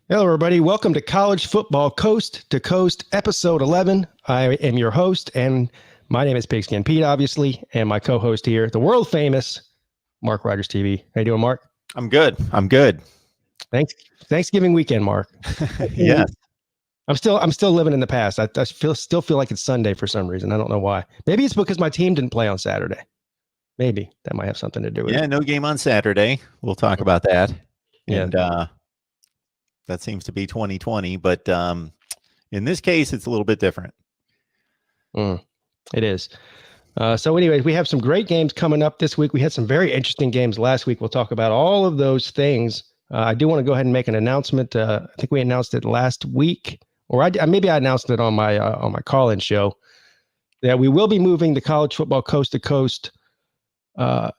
Hello, everybody. Welcome to College Football Coast to Coast, Episode 11. I am your host, and my name is Pigskin Pete, obviously, and my co-host here, the world famous Mark Rogers TV. How you doing, Mark? I'm good. Thanksgiving weekend, Mark. Yes. I'm still living in the past. I still feel like it's Sunday for some reason. I don't know why. Maybe it's because my team didn't play on Saturday. Maybe that might have something to do with it. Yeah, no game on Saturday. We'll talk about that. Yeah. And that seems to be 2020, but in this case, it's a little bit different. It is. So anyways, we have some great games coming up this week. We had some very interesting games last week. We'll talk about all of those things. I do want to go ahead and make an announcement. I think we announced it last week, or maybe I announced it on my call-in show, that we will be moving the College Football Coast to Coast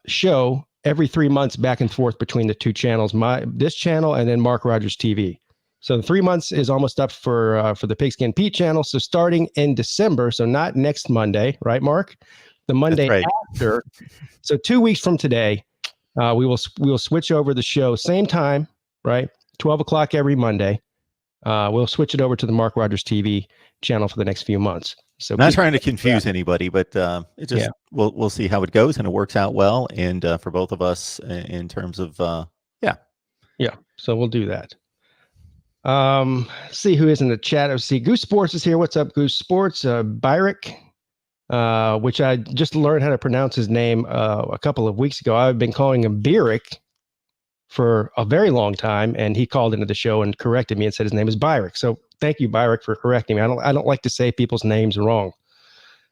show every 3 months back and forth between the two channels, this channel and then Mark Rogers TV. So the 3 months is almost up for the Pigskin Pete channel. So starting in December, so not next Monday, right, Mark? The Monday after. So 2 weeks from today, we will switch over the show, same time, right? 12 o'clock every Monday. We'll switch it over to the Mark Rogers TV channel for the next few months. So not trying to confuse anybody, but it just we'll see how it goes, and it works out well, and for both of us in terms of yeah. So we'll do that. See who is in the chat. I see Goose Sports is here. What's up, Goose Sports? Byrick, which I just learned how to pronounce his name a couple of weeks ago. I've been calling him Byrick for a very long time, and he called into the show and corrected me and said his name is Byrick. So thank you, Byrick, for correcting me. I don't like to say people's names wrong.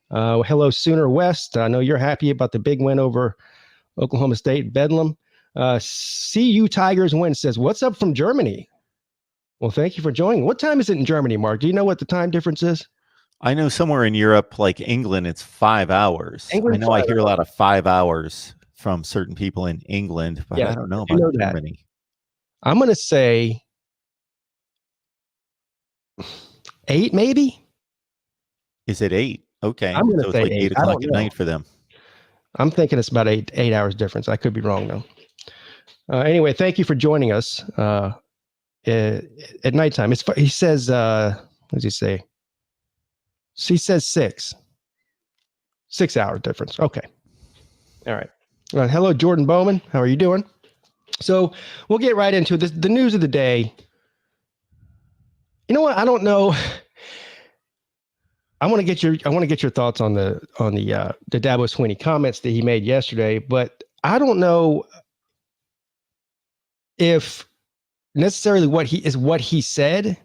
Hello, Sooner West. I know you're happy about the big win over Oklahoma State Bedlam. CU Tigers win says, "What's up from Germany?" Well, thank you for joining. What time is it in Germany, Mark? Do you know what the time difference is? I know somewhere in Europe, like England, it's 5 hours. I know I hear a lot of 5 hours from certain people in England, but I don't know about Germany. I'm going to say 8, maybe. Is it 8? Okay. I'm going to so say it's like 8 o'clock at night for them. I'm thinking it's about 8 hours difference. I could be wrong, though. Anyway, thank you for joining us at nighttime. He says, what does he say? He says 6 hour difference. Okay. All right. Hello, Jordan Bowman. How are you doing? So we'll get right into this. The news of the day. You know what? I don't know. I want to get your thoughts on the Dabo Swinney comments that he made yesterday, but I don't know if necessarily what he said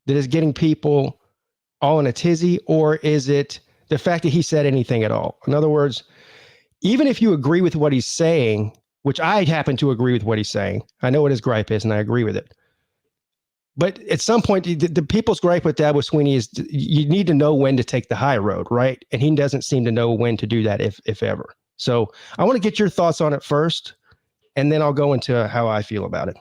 that is getting people all in a tizzy, or is it the fact that he said anything at all? In other words, even if you agree with what he's saying, which I happen to agree with what he's saying, I know what his gripe is and I agree with it. But at some point, the people's gripe with Dabo Swinney is you need to know when to take the high road, right? And he doesn't seem to know when to do that, if ever. So I want to get your thoughts on it first, and then I'll go into how I feel about it.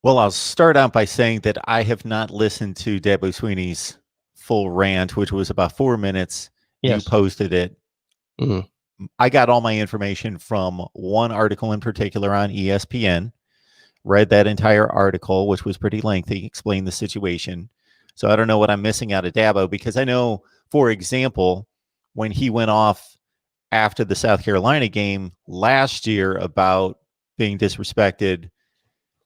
Well, I'll start out by saying that I have not listened to Dabo Swinney's full rant, which was about 4 minutes. Yes. You posted it. Mm-hmm. I got all my information from one article in particular on ESPN. Read that entire article, which was pretty lengthy, explained the situation. So I don't know what I'm missing out of Dabo, because I know, for example, when he went off after the South Carolina game last year about being disrespected,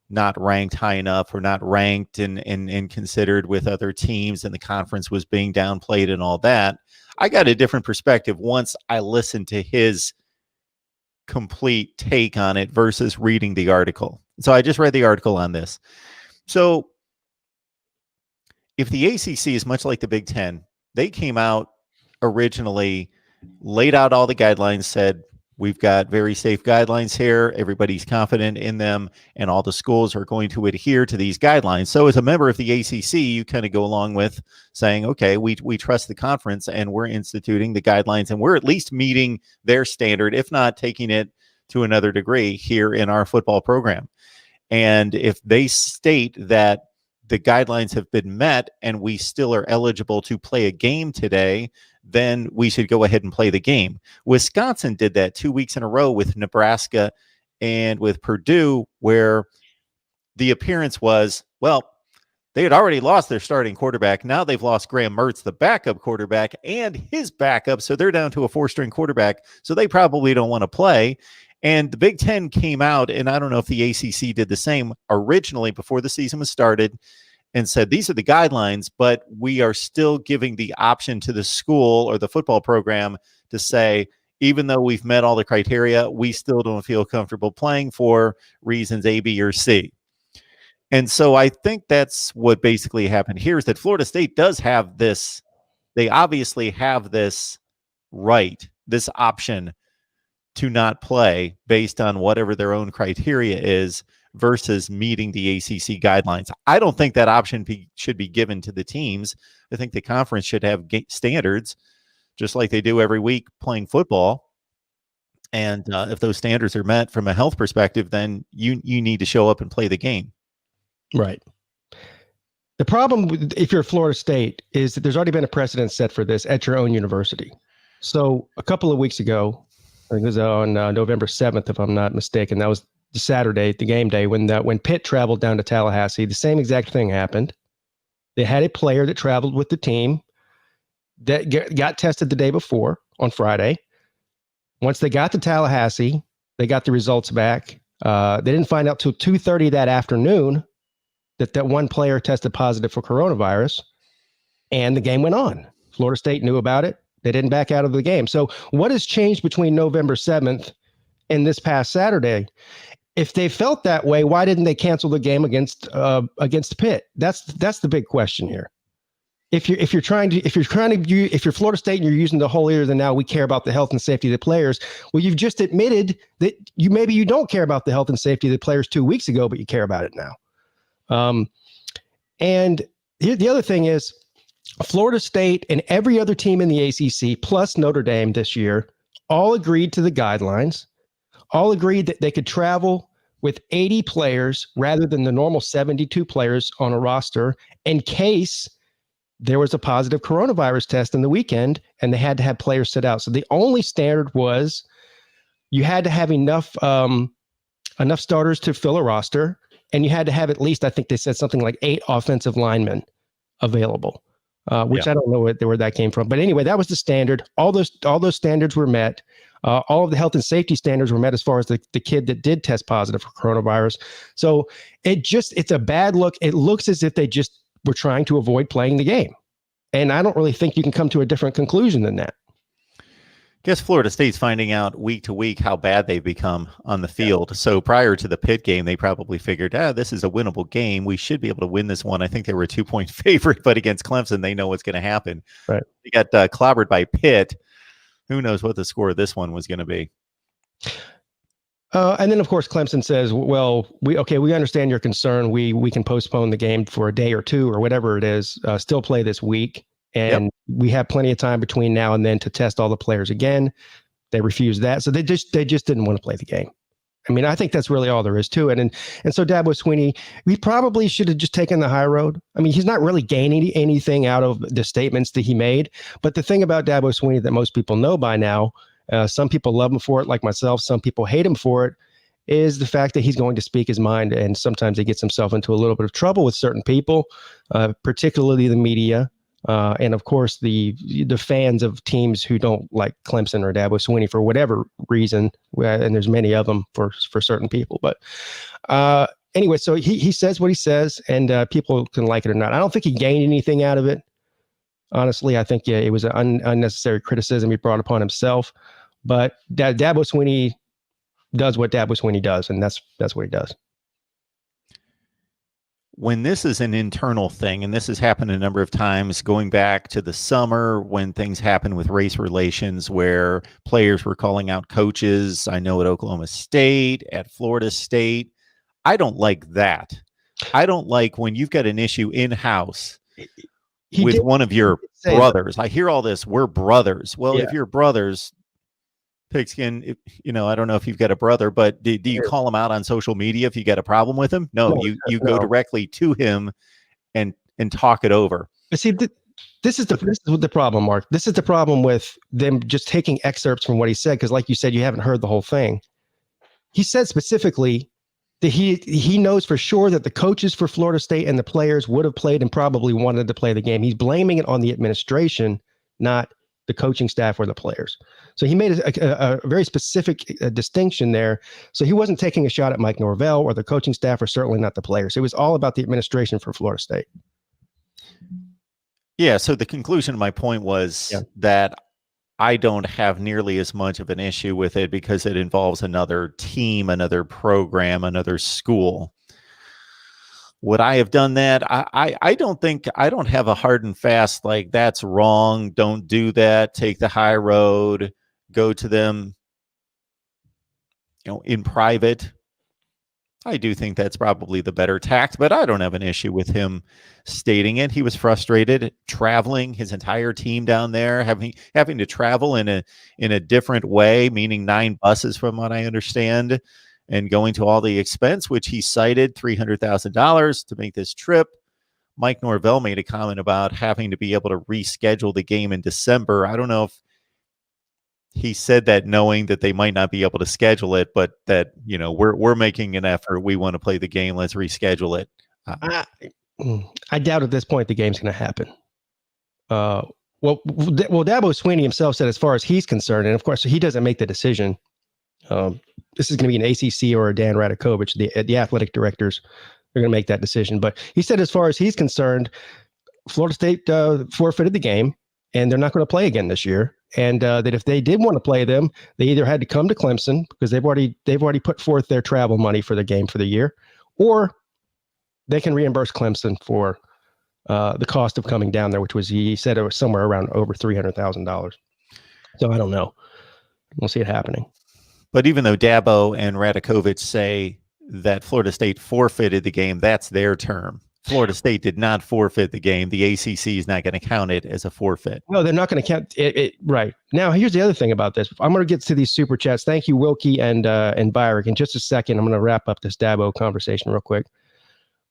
not ranked high enough, or not ranked and considered with other teams, and the conference was being downplayed and all that, I got a different perspective once I listened to his complete take on it versus reading the article. So I just read the article on this. So if the ACC is much like the Big Ten, they came out originally, laid out all the guidelines, said, we've got very safe guidelines here. Everybody's confident in them, and all the schools are going to adhere to these guidelines. So as a member of the ACC, you kind of go along with saying, okay, we trust the conference, and we're instituting the guidelines, and we're at least meeting their standard, if not taking it to another degree here in our football program. And if they state that the guidelines have been met and we still are eligible to play a game today, then we should go ahead and play the game. Wisconsin did that 2 weeks in a row with Nebraska and with Purdue, where the appearance was, well, they had already lost their starting quarterback. Now they've lost Graham Mertz, the backup quarterback, and his backup. So they're down to a 4-string quarterback. So they probably don't want to play. And the Big Ten came out, and I don't know if the ACC did the same originally before the season was started, and said, these are the guidelines, but we are still giving the option to the school or the football program to say, even though we've met all the criteria, we still don't feel comfortable playing for reasons A, B, or C. And so I think that's what basically happened here, is that Florida State does have this. They obviously have this right, this option to not play based on whatever their own criteria is versus meeting the ACC guidelines. I don't think that option should be given to the teams. I think the conference should have standards, just like they do every week playing football. And if those standards are met from a health perspective, then you need to show up and play the game. Right. The problem, if you're Florida State, is that there's already been a precedent set for this at your own university. So a couple of weeks ago, I think it was on November 7th, if I'm not mistaken, that was the Saturday, the game day, when Pitt traveled down to Tallahassee, the same exact thing happened. They had a player that traveled with the team that got tested the day before on Friday. Once they got to Tallahassee, they got the results back. They didn't find out till 2:30 that afternoon that one player tested positive for coronavirus, and the game went on. Florida State knew about it. They didn't back out of the game. So what has changed between November 7th and this past Saturday? If they felt that way, why didn't they cancel the game against Pitt? That's the big question here. If you're Florida State and you're using the whole either than now, we care about the health and safety of the players. Well, you've just admitted that maybe you don't care about the health and safety of the players 2 weeks ago, but you care about it now. And the other thing is, Florida State and every other team in the ACC plus Notre Dame this year all agreed to the guidelines, all agreed that they could travel with 80 players rather than the normal 72 players on a roster in case there was a positive coronavirus test in the weekend and they had to have players sit out. So the only standard was you had to have enough starters to fill a roster, and you had to have at least, I think they said something like 8 offensive linemen available, which I don't know where that came from. But anyway, that was the standard. All those standards were met. All of the health and safety standards were met as far as the kid that did test positive for coronavirus. So it's a bad look. It looks as if they just were trying to avoid playing the game. And I don't really think you can come to a different conclusion than that. Guess Florida State's finding out week to week how bad they've become on the field. Yeah. So prior to the Pitt game, they probably figured, this is a winnable game. We should be able to win this one. I think they were a 2-point favorite, but against Clemson, they know what's going to happen. Right. They got clobbered by Pitt. Who knows what the score of this one was going to be. And then, of course, Clemson says, well, we understand your concern. We can postpone the game for a day or two or whatever it is, still play this week. And we have plenty of time between now and then to test all the players again. They refused that. So they just didn't want to play the game. I mean, I think that's really all there is to it. And so Dabo Swinney, we probably should have just taken the high road. I mean, he's not really gaining anything out of the statements that he made. But the thing about Dabo Swinney that most people know by now, some people love him for it, like myself. Some people hate him for it, is the fact that he's going to speak his mind. And sometimes he gets himself into a little bit of trouble with certain people, particularly the media. And of course, the fans of teams who don't like Clemson or Dabo Swinney for whatever reason, and there's many of them for certain people. But anyway, so he says what he says, and people can like it or not. I don't think he gained anything out of it. Honestly, I think it was an unnecessary criticism he brought upon himself. But Dabo Swinney does what Dabo Swinney does, and that's what he does. When this is an internal thing, and this has happened a number of times going back to the summer when things happened with race relations where players were calling out coaches, I know at Oklahoma State, at Florida State, I don't like that. I don't like when you've got an issue in-house with one of your brothers. I hear all this, we're brothers. Well, if you're brothers, Pigskin, I don't know if you've got a brother, but do you call him out on social media if you got a problem with him? No, you go directly to him and talk it over. But see, this is the problem, Mark. This is the problem with them just taking excerpts from what he said, because like you said, you haven't heard the whole thing. He said specifically he knows for sure that the coaches for Florida State and the players would have played and probably wanted to play the game. He's blaming it on the administration, not the coaching staff or the players. So he made a very specific distinction there. So he wasn't taking a shot at Mike Norvell or the coaching staff, or certainly not the players. It was all about the administration for Florida State. Yeah. So the conclusion of my point was that I don't have nearly as much of an issue with it because it involves another team, another program, another school. Would I have done that? I don't think, I don't have a hard and fast, like, that's wrong, don't do that, take the high road, go to them, in private. I do think that's probably the better tact, but I don't have an issue with him stating it. He was frustrated traveling his entire team down there, having to travel in a different way, meaning 9 buses from what I understand, and going to all the expense, which he cited $300,000 to make this trip. Mike Norvell made a comment about having to be able to reschedule the game in December. I don't know if he said that knowing that they might not be able to schedule it, but that, we're making an effort. We want to play the game. Let's reschedule it. I doubt at this point the game's going to happen. Well, Dabo Swinney himself said, as far as he's concerned, and of course he doesn't make the decision. This is going to be an ACC or a Dan Radakovich, the athletic directors are going to make that decision. But he said, as far as he's concerned, Florida State forfeited the game, and they're not going to play again this year. And that if they did want to play them, they either had to come to Clemson because they've already put forth their travel money for the game for the year, or they can reimburse Clemson for the cost of coming down there, which was, he said, it was somewhere around over $300,000. So I don't know. We'll see it happening. But even though Dabo and Radakovich say that Florida State forfeited the game, that's their term. Florida State did not forfeit the game. The ACC is not going to count it as a forfeit. No, they're not going to count it. Right. Now, here's the other thing about this. I'm going to get to these super chats. Thank you, Wilkie and Byrick. In just a second, I'm going to wrap up this Dabo conversation real quick.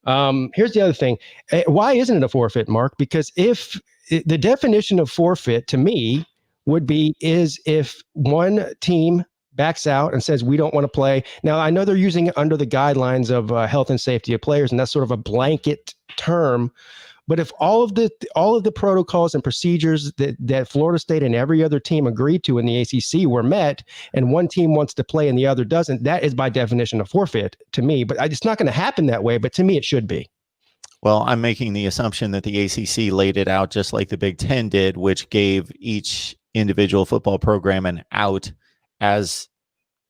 Here's the other thing. Why isn't it a forfeit, Mark? Because if the definition of forfeit to me would be is if one team backs out and says, we don't want to play. Now, I know they're using it under the guidelines of health and safety of players, and that's sort of a blanket term. But if all of the protocols and procedures that Florida State and every other team agreed to in the ACC were met, and one team wants to play and the other doesn't, that is by definition a forfeit to me. But it's not going to happen that way. But to me, it should be. Well, I'm making the assumption that the ACC laid it out just like the Big Ten did, which gave each individual football program an out, as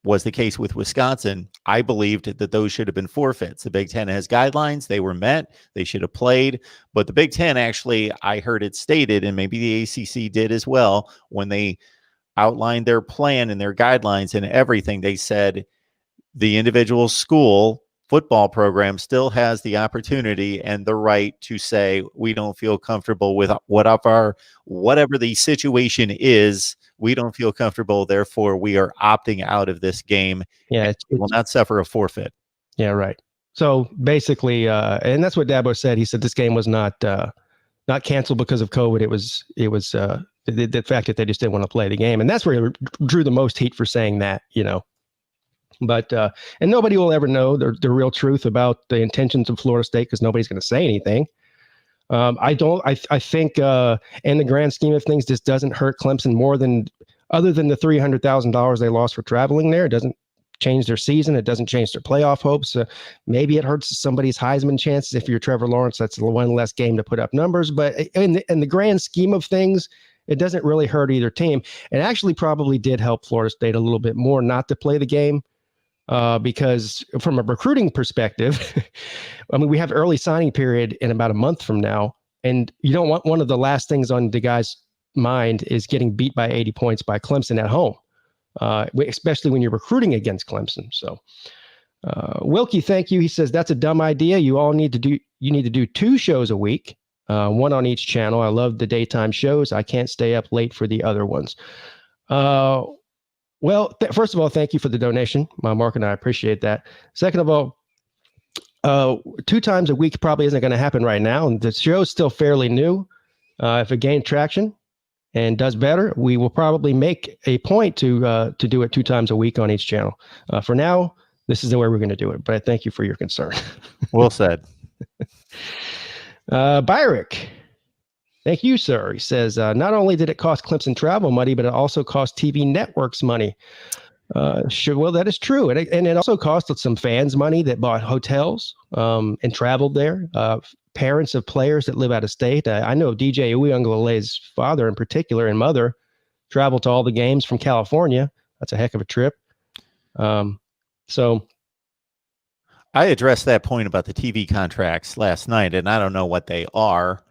was the case with Wisconsin. I believed that those should have been forfeits. The Big Ten has guidelines. They were met. They should have played. But the Big Ten, actually, I heard it stated, and maybe the ACC did as well, when they outlined their plan and their guidelines and everything, they said the individual school football program still has the opportunity and the right to say, we don't feel comfortable with whatever the situation is. We don't feel comfortable. Therefore, we are opting out of this game. Yeah, it will not suffer a forfeit. Yeah, right. So basically, and that's what Dabo said. He said this game was not canceled because of COVID. It was the fact that they just didn't want to play the game, and that's where he drew the most heat for saying that. But and nobody will ever know the real truth about the intentions of Florida State because nobody's going to say anything. I think in the grand scheme of things, this doesn't hurt Clemson more than, other than the $300,000 they lost for traveling there. It doesn't change their season. It doesn't change their playoff hopes. Maybe it hurts somebody's Heisman chances. If you're Trevor Lawrence, that's one less game to put up numbers. But in the grand scheme of things, it doesn't really hurt either team. It actually probably did help Florida State a little bit more not to play the game. Because from a recruiting perspective, I mean, we have early signing period in about a month from now, and you don't want one of the last things on the guy's mind is getting beat by 80 points by Clemson at home, especially when you're recruiting against Clemson. So, Wilkie, thank you. He says that's a dumb idea. You need to do 2 shows a week, one on each channel. I love the daytime shows. I can't stay up late for the other ones. Well, first of all, thank you for the donation. Mark and I appreciate that. Second of all, 2 times a week probably isn't going to happen right now. And the show's still fairly new. If it gains traction and does better, we will probably make a point to do it 2 times a week on each channel. For now, this is the way we're going to do it. But I thank you for your concern. Well said. Byrick. Thank you, sir. He says, not only did it cost Clemson travel money, but it also cost TV networks money. Sure. Well, that is true. And it also cost some fans money that bought hotels and traveled there. Parents of players that live out of state. I know DJ Uyunglele's father in particular and mother traveled to all the games from California. That's a heck of a trip. So I addressed that point about the TV contracts last night, and I don't know what they are.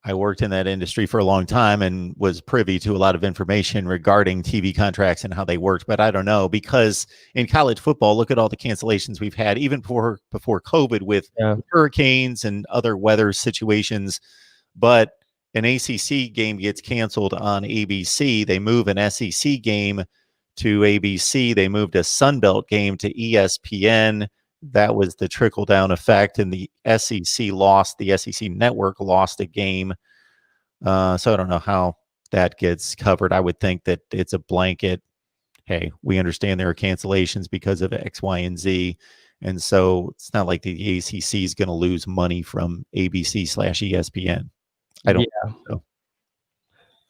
I worked in that industry for a long time and was privy to a lot of information regarding TV contracts and how they worked, but I don't know, because in college football, look at all the cancellations we've had, even before COVID, with hurricanes and other weather situations. But an ACC game gets canceled on ABC. They move an SEC game to ABC. They moved a Sunbelt game to ESPN. That was the trickle-down effect, and the SEC lost. The SEC network lost a game. So I don't know how that gets covered. I would think that it's a blanket, hey, we understand there are cancellations because of X, Y, and Z. And so it's not like the ACC is going to lose money from ABC/ESPN. I don't think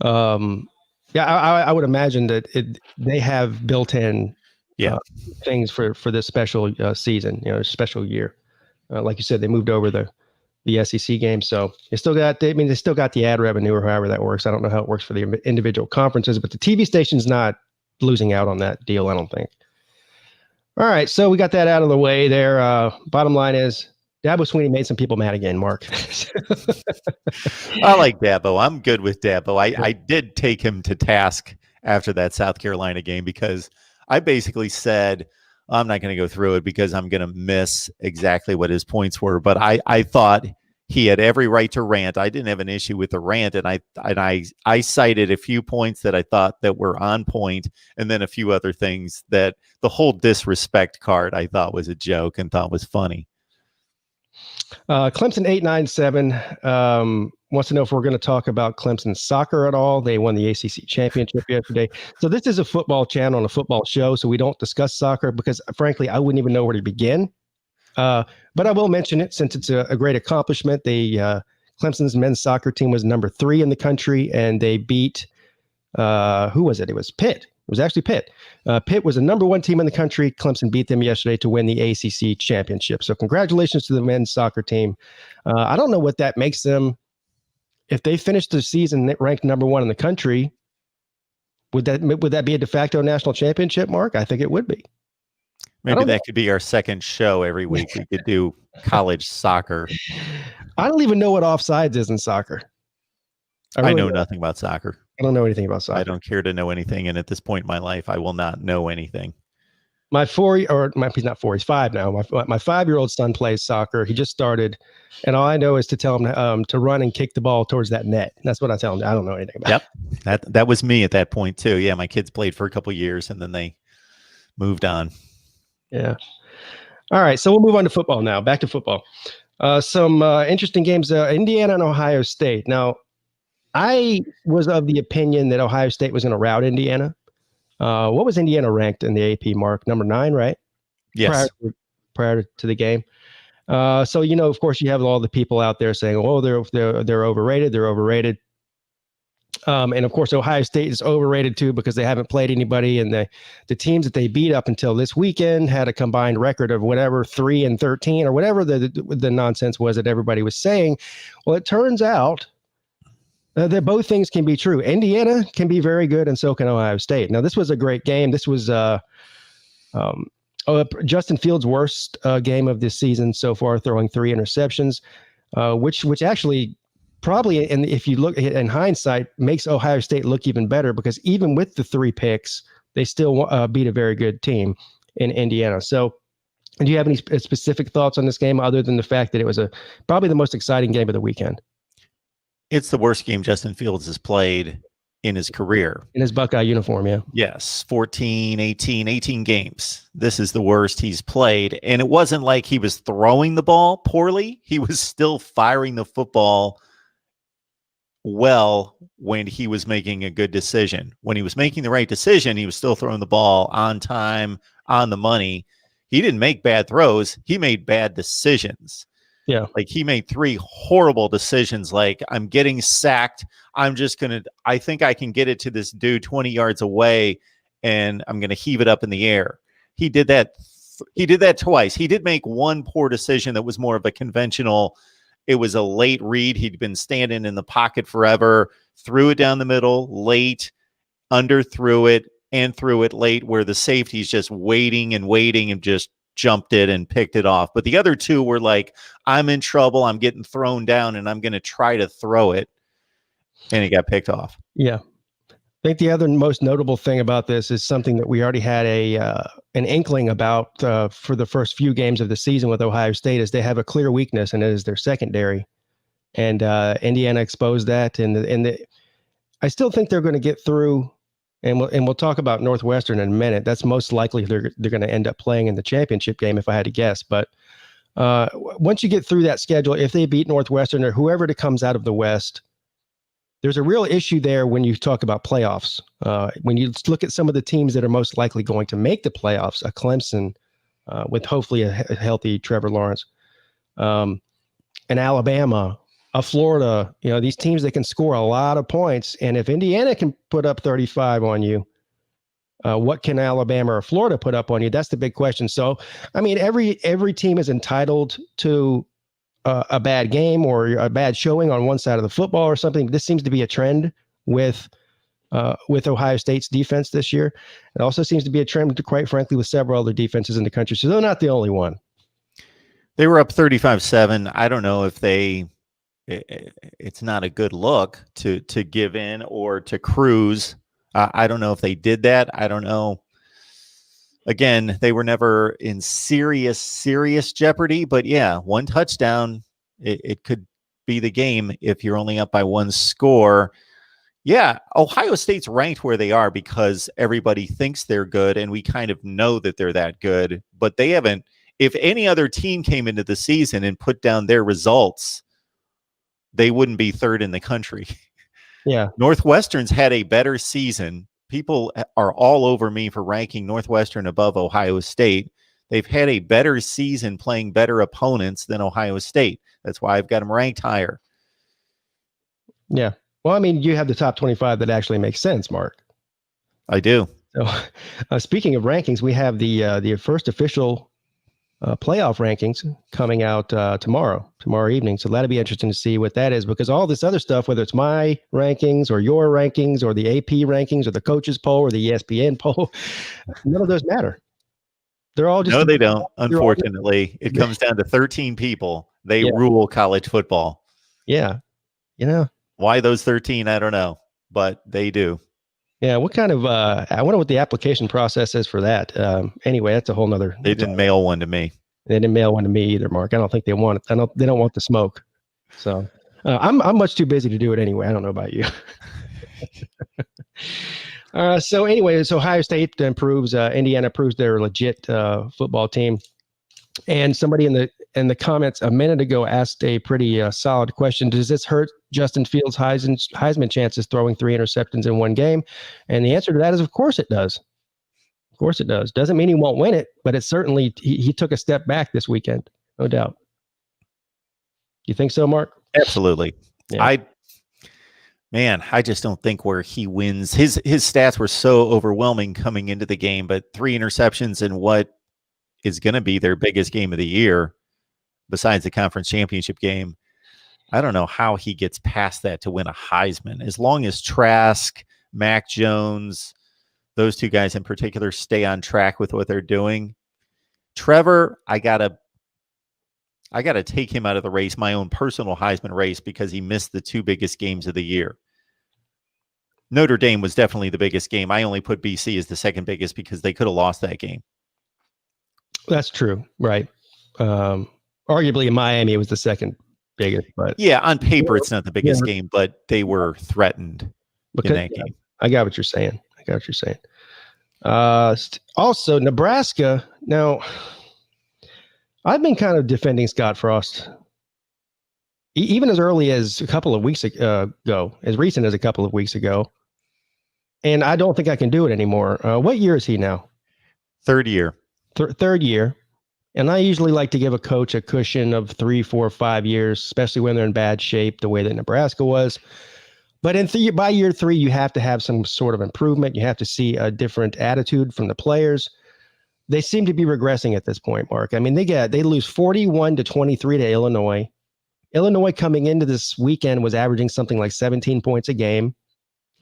so. I would imagine that they have built-in things for this special season, special year. Like you said, they moved over the SEC game, so they still got the ad revenue or however that works. I don't know how it works for the individual conferences, but the TV station's not losing out on that deal, I don't think. All right, so we got that out of the way there. Bottom line is Dabo Swinney made some people mad again, Mark. I like Dabo. I'm good with Dabo. I did take him to task after that South Carolina game because I basically said, I'm not going to go through it because I'm going to miss exactly what his points were. But I thought he had every right to rant. I didn't have an issue with the rant. And I cited a few points that I thought that were on point, and then a few other things that the whole disrespect card I thought was a joke and thought was funny. Clemson 897 wants to know if we're going to talk about Clemson soccer at all. They won the ACC championship yesterday. So this is a football channel and a football show, so we don't discuss soccer because, frankly, I wouldn't even know where to begin. But I will mention it since it's a great accomplishment. Clemson's men's soccer team was number 3 in the country, and they beat who was it? It was Pitt. It was actually Pitt. Pitt was the number 1 team in the country. Clemson beat them yesterday to win the ACC championship. So congratulations to the men's soccer team. I don't know what that makes them. If they finish the season ranked number 1 in the country, would that be a de facto national championship, Mark? I think it would be. Maybe that could be our second show every week. We could do college soccer. I don't even know what offsides is in soccer. I know nothing about soccer. I don't know anything about soccer. I don't care to know anything. And at this point in my life, I will not know anything. He's not 4, he's 5 now. My 5-year-old son plays soccer. He just started. And all I know is to tell him to run and kick the ball towards that net. That's what I tell him. I don't know anything about it. Yep. That was me at that point too. Yeah. My kids played for a couple of years and then they moved on. Yeah. All right. So we'll move on to football now. Back to football. Some interesting games. Indiana and Ohio State. Now, I was of the opinion that Ohio State was going to rout Indiana. What was Indiana ranked in the AP, Mark? Number 9, right? Yes. Prior to the game. So, of course, you have all the people out there saying, "Oh, they're overrated. They're overrated." And of course, Ohio State is overrated too because they haven't played anybody, and the teams that they beat up until this weekend had a combined record of whatever 3-13 or whatever the nonsense was that everybody was saying. Well, it turns out that both things can be true. Indiana can be very good, and so can Ohio State. Now, this was a great game. This was Justin Fields' worst game of this season so far, throwing 3 interceptions, which actually probably, and if you look in hindsight, makes Ohio State look even better because even with the 3 picks, they still beat a very good team in Indiana. So, do you have any specific thoughts on this game other than the fact that it was probably the most exciting game of the weekend? It's the worst game Justin Fields has played in his career. In his Buckeye uniform, yeah. Yes, 18 games. This is the worst he's played. And it wasn't like he was throwing the ball poorly. He was still firing the football well when he was making a good decision. When he was making the right decision, he was still throwing the ball on time, on the money. he didn't make bad throws. He made bad decisions. Yeah. Like he made 3 horrible decisions. Like, I'm getting sacked. I think I can get it to this dude 20 yards away and I'm going to heave it up in the air. He did that. He did that twice. He did make one poor decision that was more of a conventional. It was a late read. He'd been standing in the pocket forever, threw it down the middle late, underthrew it, and threw it late where the safety's just waiting and just jumped it and picked it off. But the other 2 were like, I'm in trouble. I'm getting thrown down and I'm going to try to throw it. And it got picked off. Yeah. I think the other most notable thing about this is something that we already had an inkling about for the first few games of the season with Ohio State, is they have a clear weakness, and it is their secondary. And Indiana exposed that. And I still think they're going to get through. And we'll talk about Northwestern in a minute. That's most likely they're going to end up playing in the championship game, if I had to guess. But once you get through that schedule, if they beat Northwestern or whoever it comes out of the West, there's a real issue there when you talk about playoffs. When you look at some of the teams that are most likely going to make the playoffs, a Clemson with hopefully a healthy Trevor Lawrence, an Alabama, a Florida, these teams that can score a lot of points. And if Indiana can put up 35 on you, what can Alabama or Florida put up on you? That's the big question. So, I mean, every team is entitled to a bad game or a bad showing on one side of the football or something. This seems to be a trend with Ohio State's defense this year. It also seems to be a trend, quite frankly, with several other defenses in the country. So they're not the only one. They were up 35-7. I don't know if it's not a good look to give in or to cruise. I don't know if they did that. I don't know. Again, they were never in serious jeopardy, but yeah, one touchdown, it could be the game if you're only up by 1 score. Yeah, Ohio State's ranked where they are because everybody thinks they're good, and we kind of know that they're that good, but they haven't. If any other team came into the season and put down their results, they wouldn't be 3rd in the country. Yeah. Northwestern's had a better season. People are all over me for ranking Northwestern above Ohio State. They've had a better season playing better opponents than Ohio State. That's why I've got them ranked higher. Yeah. Well, I mean, you have the top 25 that actually makes sense, Mark. I do. So, speaking of rankings, we have the first official playoff rankings coming out tomorrow evening. So that'll be interesting to see what that is, because all this other stuff, whether it's my rankings or your rankings or the AP rankings or the coaches poll or the ESPN poll, none of those matter. They're all just. No, they don't. Unfortunately, it comes down to 13 people. They rule college football. Yeah. Why those 13? I don't know, but they do. Yeah, what kind of I wonder what the application process is for that. Anyway, that's a whole nother. They didn't mail one to me. They didn't mail one to me either, Mark. I don't think they want it. They don't want the smoke. So I'm much too busy to do it anyway. I don't know about you. So anyway, Ohio State improves. Indiana proves they're a legit football team. And somebody in the comments a minute ago asked a pretty solid question. Does this hurt Justin Fields' Heisman chances throwing 3 interceptions in one game? And the answer to that is, of course it does. Of course it does. Doesn't mean he won't win it, but it certainly, he took a step back this weekend, no doubt. You think so, Mark? Absolutely. Yeah. I just don't think where he wins. His stats were so overwhelming coming into the game, but 3 interceptions in what is going to be their biggest game of the year, besides the conference championship game. I don't know how he gets past that to win a Heisman. As long as Trask, Mac Jones, those 2 guys in particular stay on track with what they're doing. Trevor, I gotta take him out of the race, my own personal Heisman race, because he missed the 2 biggest games of the year. Notre Dame was definitely the biggest game. I only put BC as the second biggest because they could have lost that game. That's true, right? Arguably in Miami, it was the second biggest, but yeah, on paper it's not the biggest game, but they were threatened in that game. I got what you're saying. Also, Nebraska. Now, I've been kind of defending Scott Frost, even as early as a couple of weeks ago, as recent as a couple of weeks ago, and I don't think I can do it anymore. What year is he now? Third year. third year. And I usually like to give a coach a cushion of 3, 4, 5 years, especially when they're in bad shape, the way that Nebraska was. But by year 3, you have to have some sort of improvement. You have to see a different attitude from the players. They seem to be regressing at this point, Mark. I mean, they lose 41-23 to Illinois. Illinois coming into this weekend was averaging something like 17 points a game,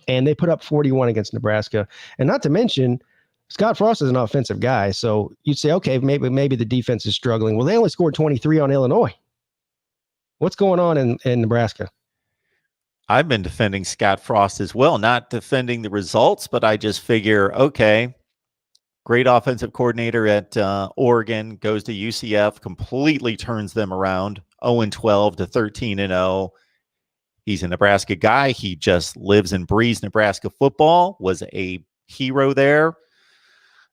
and they put up 41 against Nebraska. And not to mention, Scott Frost is an offensive guy, so you'd say, okay, maybe the defense is struggling. Well, they only scored 23 on Illinois. What's going on in Nebraska? I've been defending Scott Frost as well, not defending the results, but I just figure, okay, great offensive coordinator at Oregon, goes to UCF, completely turns them around, 0-12 to 13-0. He's a Nebraska guy. He just lives and breathes Nebraska football, was a hero there,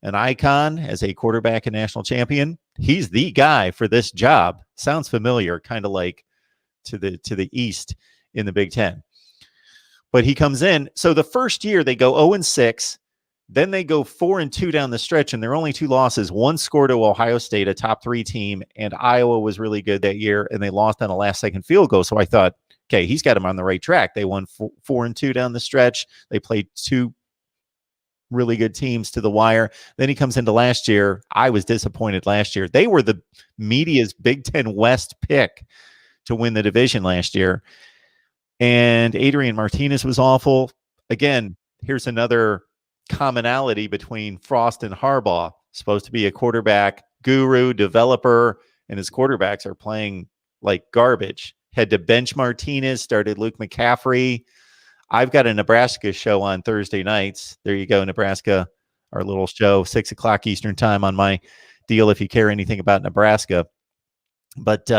an icon as a quarterback and national champion. He's the guy for this job. Sounds familiar, kind of like to the East in the Big Ten. But he comes in. So the first year they go 0-6. Then they go 4-2 down the stretch, and their only 2 losses. One score to Ohio State, a top 3 team, and Iowa was really good that year, and they lost on a last-second field goal. So I thought, okay, he's got them on the right track. They won 4-2 down the stretch. They played 2 really good teams to the wire. Then he comes into last year. I was disappointed last year. They were the media's Big Ten West pick to win the division last year. And Adrian Martinez was awful. Again, here's another commonality between Frost and Harbaugh. Supposed to be a quarterback guru, developer, and his quarterbacks are playing like garbage. Had to bench Martinez, started Luke McCaffrey. I've got a Nebraska show on Thursday nights. There you go, Nebraska, our little show, 6 o'clock Eastern time on my deal if you care anything about Nebraska. But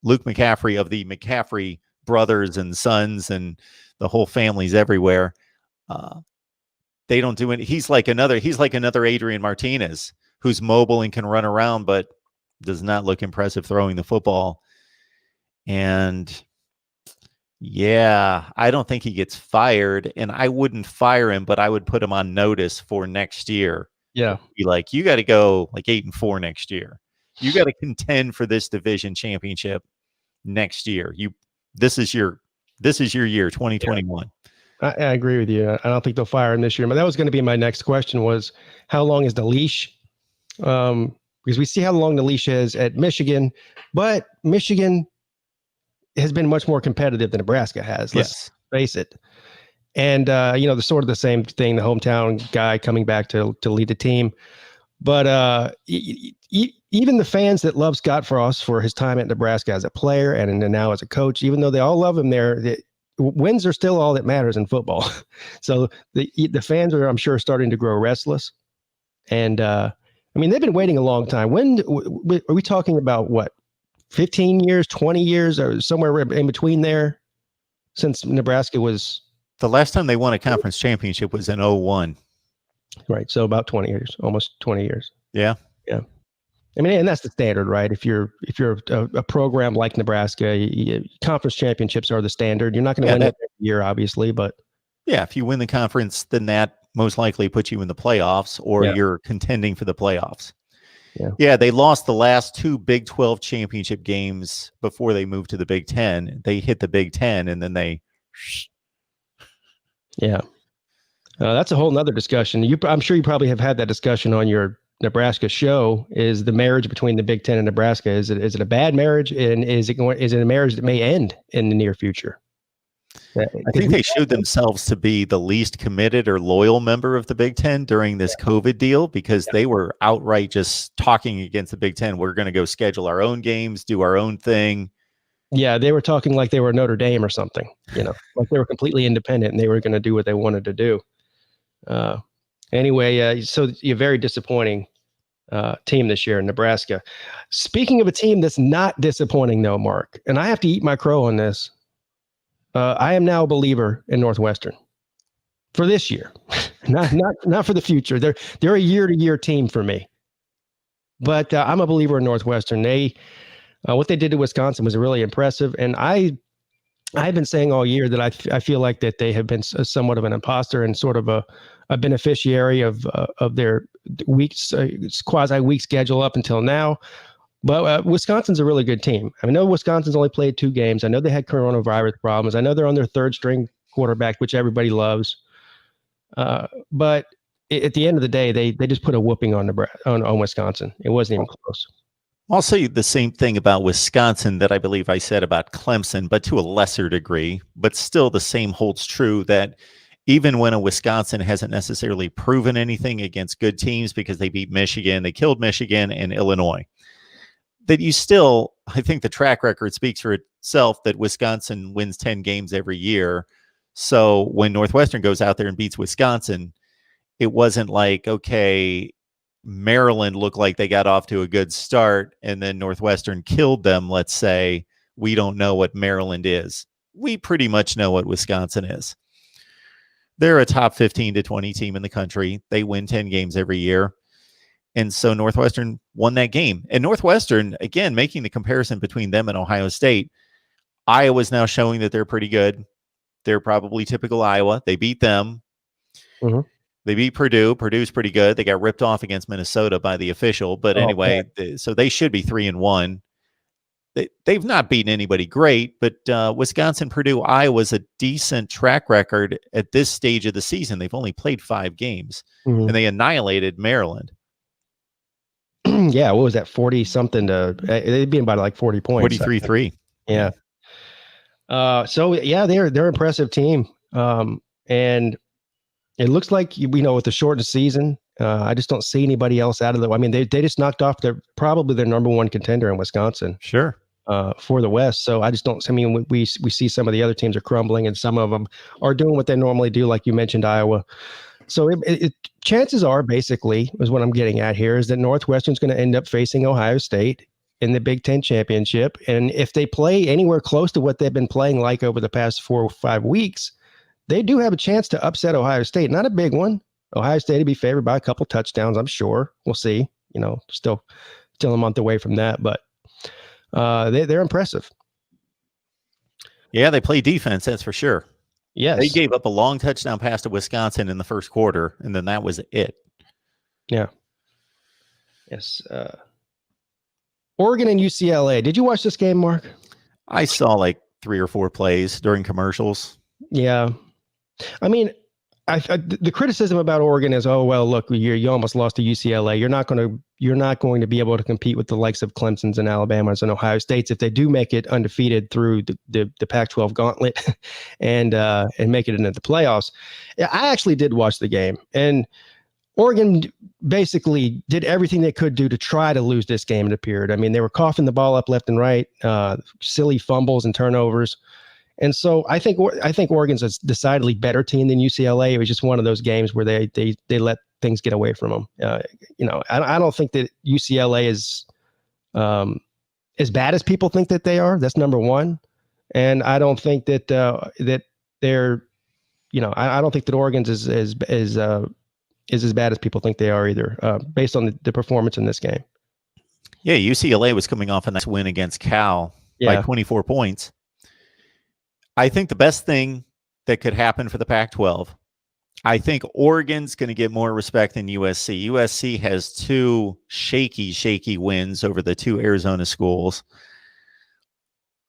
Luke McCaffrey of the McCaffrey brothers and sons and the whole family's everywhere. They don't do it. He's like another Adrian Martinez who's mobile and can run around, but does not look impressive throwing the football. And yeah, I don't think he gets fired, and I wouldn't fire him, but I would put him on notice for next year. Yeah. Be like, you got to go like 8-4 next year. You got to contend for this division championship next year. This is your year, 2021. I agree with you. I don't think they'll fire him this year. But that was going to be my next question was, how long is the leash? Because we see how long the leash is at Michigan, but Michigan has been much more competitive than Nebraska has. Let's face it. And, the sort of the same thing, the hometown guy coming back to lead the team. But even the fans that love Scott Frost for his time at Nebraska as a player and now as a coach, even though they all love him there, wins are still all that matters in football. So the fans are, I'm sure, starting to grow restless. And they've been waiting a long time. When are we talking about? What, 15 years, 20 years, or somewhere in between there? Since Nebraska was the last time they won a conference championship was in 2001. Right. So about 20 years, almost 20 years. Yeah. Yeah. And that's the standard, right? If you're a program like Nebraska, conference championships are the standard. You're not going to win it every year, obviously, but yeah, if you win the conference, then that most likely puts you in the playoffs, or you're contending for the playoffs. Yeah, they lost the last 2 Big 12 championship games before they moved to the Big 10. They hit the Big 10, and then they. Yeah, that's a whole nother discussion. I'm sure you probably have had that discussion on your Nebraska show. Is the marriage between the Big 10 and Nebraska, is it a bad marriage, and is it a marriage that may end in the near future? I think they showed themselves to be the least committed or loyal member of the Big Ten during this COVID deal, because they were outright just talking against the Big Ten. We're going to go schedule our own games, do our own thing. Yeah, they were talking like they were Notre Dame or something, like they were completely independent and they were going to do what they wanted to do. Anyway, so you're very disappointing team this year in Nebraska. Speaking of a team that's not disappointing, though, Mark, and I have to eat my crow on this. I am now a believer in Northwestern for this year, not for the future. They're a year-to-year team for me, but I'm a believer in Northwestern. What they did to Wisconsin was really impressive, and I've been saying all year that I feel like that they have been somewhat of an imposter and sort of a beneficiary of their quasi weak schedule up until now. But Wisconsin's a really good team. I know Wisconsin's only played 2 games. I know they had coronavirus problems. I know they're on their 3rd string quarterback, which everybody loves. But at the end of the day, they just put a whooping on Wisconsin. It wasn't even close. I'll say the same thing about Wisconsin that I believe I said about Clemson, but to a lesser degree. But still, the same holds true that even when a Wisconsin hasn't necessarily proven anything against good teams because they beat Michigan, they killed Michigan and Illinois, that you still, I think the track record speaks for itself that Wisconsin wins 10 games every year. So when Northwestern goes out there and beats Wisconsin, it wasn't like, okay, Maryland looked like they got off to a good start and then Northwestern killed them. Let's say we don't know what Maryland is. We pretty much know what Wisconsin is. They're a top 15 to 20 team in the country. They win 10 games every year. And so Northwestern won that game. And Northwestern, again, making the comparison between them and Ohio State, Iowa's now showing that they're pretty good. They're probably typical Iowa. They beat them. Mm-hmm. They beat Purdue. Purdue's pretty good. They got ripped off against Minnesota by the official. But anyway, so they should be 3-1. They've not beaten anybody great, but Wisconsin, Purdue, Iowa's a decent track record at this stage of the season. They've only played 5 games, and they annihilated Maryland. Yeah, what was that, 40-something to – they'd be about like 40 points. 43-3. Yeah. So, yeah, they're an impressive team. And it looks like, with the shortened season, I just don't see anybody else out of the – I mean, they just knocked off probably their number 1 contender in Wisconsin. Sure. For the West. So I just don't – I mean, we see some of the other teams are crumbling and some of them are doing what they normally do, like you mentioned, Iowa. So chances are, basically, is what I'm getting at here, is that Northwestern's going to end up facing Ohio State in the Big Ten championship. And if they play anywhere close to what they've been playing like over the past 4 or 5 weeks, they do have a chance to upset Ohio State. Not a big one. Ohio State to be favored by a couple touchdowns, I'm sure. We'll see. Still a month away from that, but they're impressive. Yeah, they play defense, that's for sure. Yes. They gave up a long touchdown pass to Wisconsin in the first quarter, and then that was it. Yeah. Yes. Oregon and UCLA. Did you watch this game, Mark? I saw like 3 or 4 plays during commercials. Yeah. I mean, the criticism about Oregon is, oh, well, look, you almost lost to UCLA. You're not going to be able to compete with the likes of Clemson's and Alabama's and Ohio State's if they do make it undefeated through the Pac-12 gauntlet and make it into the playoffs. I actually did watch the game, and Oregon basically did everything they could do to try to lose this game, it appeared. I mean, they were coughing the ball up left and right, silly fumbles and turnovers. And so I think Oregon's a decidedly better team than UCLA. It was just one of those games where they let things get away from them. I don't think that UCLA is as bad as people think that they are. That's number one. And I don't think that they're, I don't think that Oregon's is as bad as people think they are either, based on the performance in this game. Yeah, UCLA was coming off a nice win against Cal by 24 points. I think the best thing that could happen for the Pac-12, I think Oregon's going to get more respect than USC. USC has 2 shaky wins over the 2 Arizona schools.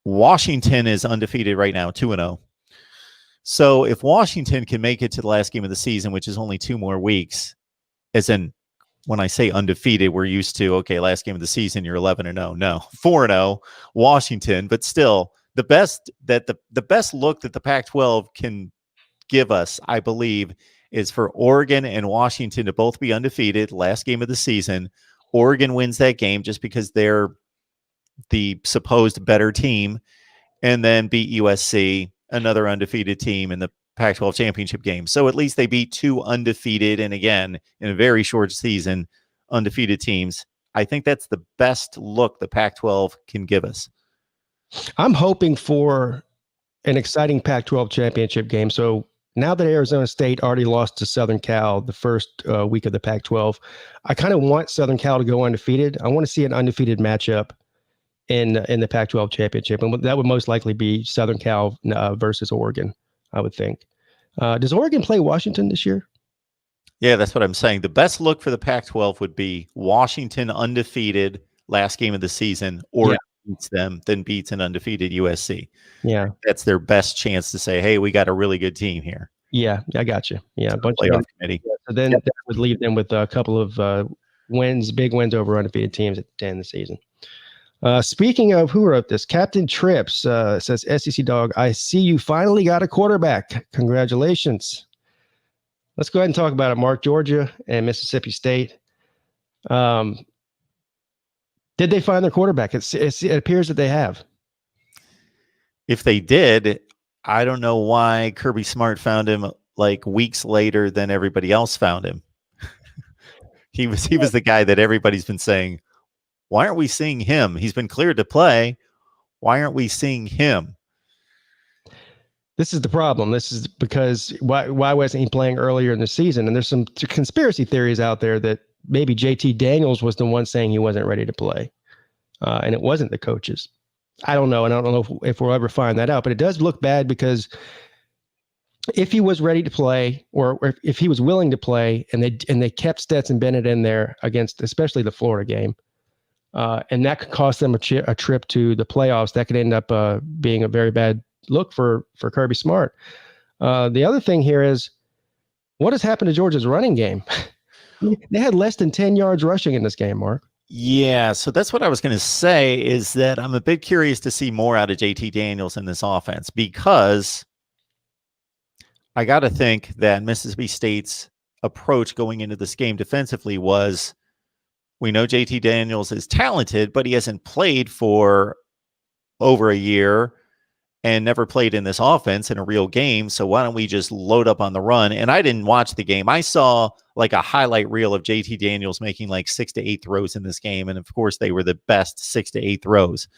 Washington is undefeated right now, 2-0. So if Washington can make it to the last game of the season, which is only 2 more weeks, as in when I say undefeated, we're used to, okay, last game of the season, you're 11-0. No, 4-0, Washington, but still, the best look that the Pac-12 can give us, I believe, is for Oregon and Washington to both be undefeated last game of the season. Oregon wins that game just because they're the supposed better team, and then beat USC, another undefeated team, in the Pac-12 championship game. So at least they beat 2 undefeated, and again, in a very short season, undefeated teams. I think that's the best look the Pac-12 can give us. I'm hoping for an exciting Pac-12 championship game. So now that Arizona State already lost to Southern Cal the first week of the Pac-12, I kind of want Southern Cal to go undefeated. I want to see an undefeated matchup in the Pac-12 championship, and that would most likely be Southern Cal versus Oregon, I would think. Does Oregon play Washington this year? Yeah, that's what I'm saying. The best look for the Pac-12 would be Washington undefeated last game of the season, or beats them, then beats an undefeated USC. Yeah, that's their best chance to say, "Hey, we got a really good team here." Yeah, I got you. Yeah, a bunch playoff committee. So then that would leave them with a couple of big wins over undefeated teams at the end of the season. Speaking of, who wrote this? Captain Trips says, SEC Dog, I see you finally got a quarterback. Congratulations. Let's go ahead and talk about it, Mark. Georgia and Mississippi State. Did they find their quarterback? It appears that they have. If they did, I don't know why Kirby Smart found him like weeks later than everybody else found him. He was the guy that everybody's been saying, why aren't we seeing him? He's been cleared to play. Why aren't we seeing him? This is the problem. This is because why wasn't he playing earlier in the season? And there's some conspiracy theories out there that maybe JT Daniels was the one saying he wasn't ready to play. And it wasn't the coaches. I don't know. And I don't know if we'll ever find that out, but it does look bad because if he was ready to play, or if he was willing to play, and they kept Stetson Bennett in there against especially the Florida game, and that could cost them a trip to the playoffs, that could end up being a very bad look for Kirby Smart. The other thing here is, what has happened to Georgia's running game? They had less than 10 yards rushing in this game, Mark. Yeah, so that's what I was going to say, is that I'm a bit curious to see more out of JT Daniels in this offense, because I got to think that Mississippi State's approach going into this game defensively was, we know JT Daniels is talented, but he hasn't played for over a year and never played in this offense in a real game. So why don't we just load up on the run? And I didn't watch the game. I saw like a highlight reel of JT Daniels making like 6 to 8 throws in this game. And of course they were the best 6 to 8 throws.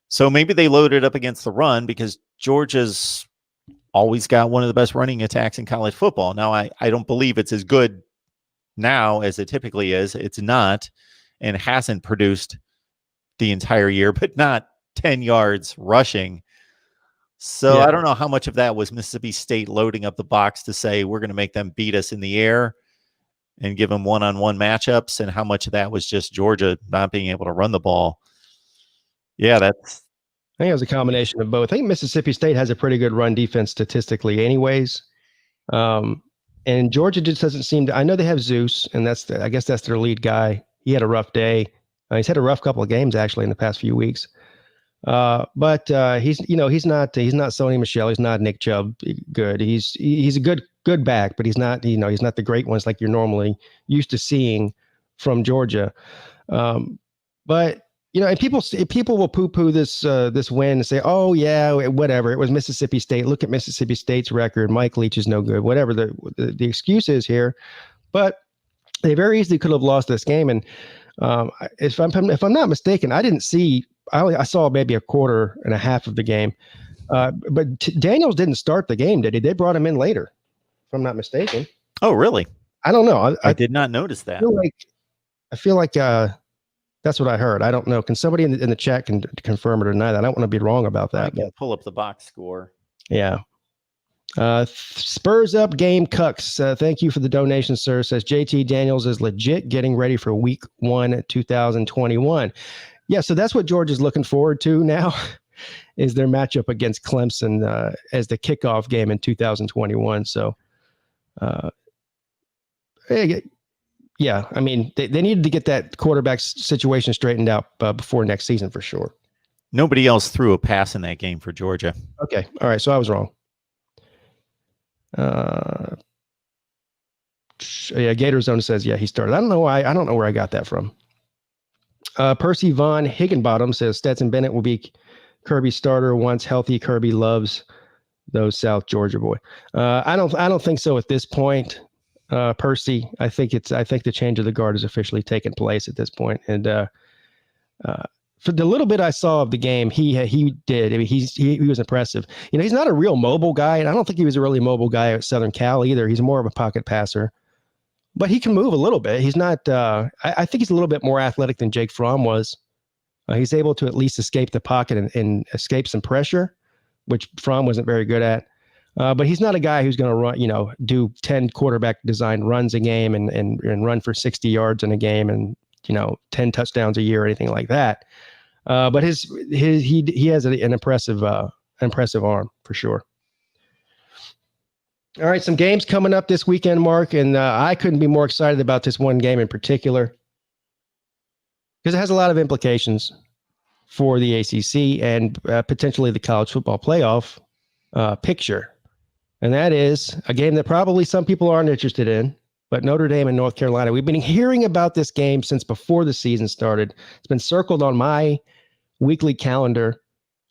So maybe they loaded up against the run, because Georgia's always got one of the best running attacks in college football. Now, I don't believe it's as good now as it typically is. It's not, and hasn't produced the entire year, but not 10 yards rushing. So I don't know how much of that was Mississippi State loading up the box to say, we're going to make them beat us in the air and give them one-on-one matchups, and how much of that was just Georgia not being able to run the ball. Yeah, I think it was a combination of both. I think Mississippi State has a pretty good run defense statistically anyways. And Georgia just doesn't seem to. I know they have Zeus, and I guess that's their lead guy. He had a rough day. He's had a rough couple of games actually in the past few weeks. But he's not Sony Michel. He's not Nick Chubb good. He's a good back, but he's not the great ones like you're normally used to seeing from Georgia. But and people will poo-poo this win and say, oh yeah, whatever, it was Mississippi State. Look at Mississippi State's record. Mike Leach is no good. Whatever the excuse is here, but they very easily could have lost this game. And if I'm not mistaken, I saw maybe a quarter and a half of the game, but Daniels didn't start the game, did he? They brought him in later, if I'm not mistaken. Oh, really? I don't know. I did not notice that. I feel like that's what I heard. I don't know. Can somebody in the chat can confirm or deny that? I don't want to be wrong about that. I can pull up the box score. Yeah. Spurs up game Cucks. Thank you for the donation, sir. Says JT Daniels is legit, getting ready for week 1, 2021. Yeah, so that's what Georgia's looking forward to now, is their matchup against Clemson as the kickoff game in 2021. So, yeah, I mean, they needed to get that quarterback situation straightened out before next season for sure. Nobody else threw a pass in that game for Georgia. Okay, all right, so I was wrong. Yeah, Gator Zone says, yeah, he started. I don't know where I got that from. Percy Von Higginbottom says Stetson Bennett will be Kirby's starter once healthy. Kirby loves those South Georgia boy. I don't think so at this point, Percy. I think the change of the guard has officially taken place at this point. And for the little bit I saw of the game, he did. I mean, he was impressive. He's not a real mobile guy, and I don't think he was a really mobile guy at Southern Cal either. He's more of a pocket passer. But he can move a little bit. He's not. I think he's a little bit more athletic than Jake Fromm was. He's able to at least escape the pocket and escape some pressure, which Fromm wasn't very good at. But he's not a guy who's going to run, do 10 quarterback design runs a game and run for 60 yards in a game and 10 touchdowns a year or anything like that. But he has an impressive arm for sure. All right, some games coming up this weekend, Mark, and I couldn't be more excited about this one game in particular because it has a lot of implications for the ACC and potentially the college football playoff picture. And that is a game that probably some people aren't interested in, but Notre Dame and North Carolina. We've been hearing about this game since before the season started. It's been circled on my weekly calendar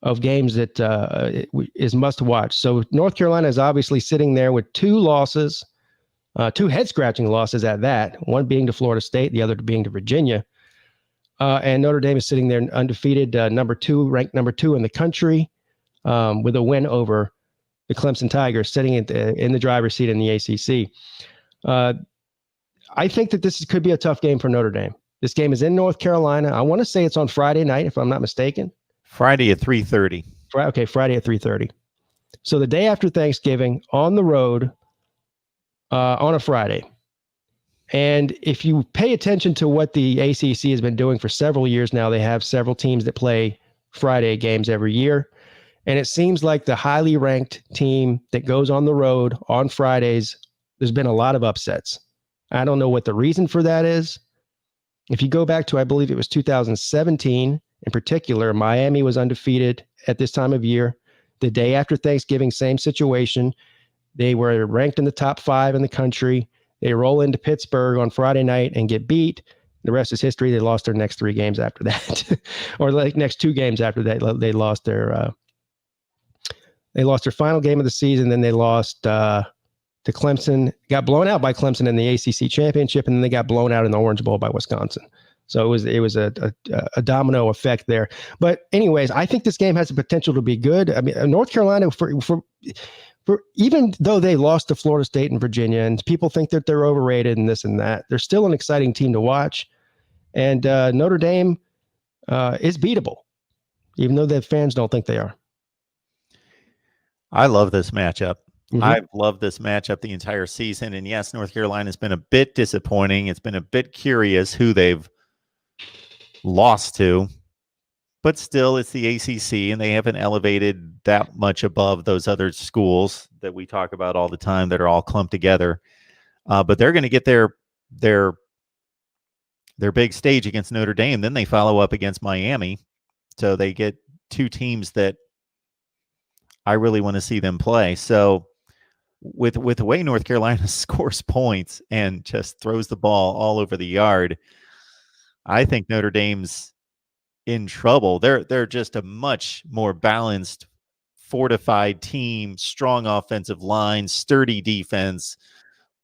of games that is must watch. So North Carolina is obviously sitting there with two losses, two head-scratching losses at that, one being to Florida State, the other being to Virginia. And Notre Dame is sitting there undefeated, ranked number two in the country, with a win over the Clemson Tigers, sitting in the driver's seat in the ACC. I think that this could be a tough game for Notre Dame. This game is in North Carolina. I want to say it's on Friday night, if I'm not mistaken. Friday at 3:30. Okay, Friday at 3:30. So the day after Thanksgiving, on the road, on a Friday. And if you pay attention to what the ACC has been doing for several years now, they have several teams that play Friday games every year. And it seems like the highly ranked team that goes on the road on Fridays, there's been a lot of upsets. I don't know what the reason for that is. If you go back to, I believe it was 2017 in particular, Miami was undefeated at this time of year. The day after Thanksgiving, same situation. They were ranked in the top 5 in the country. They roll into Pittsburgh on Friday night and get beat. The rest is history. They lost their next 3 games after that, or like next 2 games after that. They lost their final game of the season. Then they lost to Clemson, got blown out by Clemson in the ACC championship, and then they got blown out in the Orange Bowl by Wisconsin. So it was a domino effect there. But anyways, I think this game has the potential to be good. I mean, North Carolina, for even though they lost to Florida State and Virginia, and people think that they're overrated and this and that, they're still an exciting team to watch. And Notre Dame is beatable, even though the fans don't think they are. I love this matchup. Mm-hmm. I've loved this matchup the entire season. And yes, North Carolina has been a bit disappointing. It's been a bit curious who they've lost to, but still it's the ACC and they haven't elevated that much above those other schools that we talk about all the time that are all clumped together. But they're going to get their big stage against Notre Dame. Then they follow up against Miami. So they get 2 teams that I really want to see them play. So with the way North Carolina scores points and just throws the ball all over the yard, I think Notre Dame's in trouble. They're just a much more balanced, fortified team, strong offensive line, sturdy defense.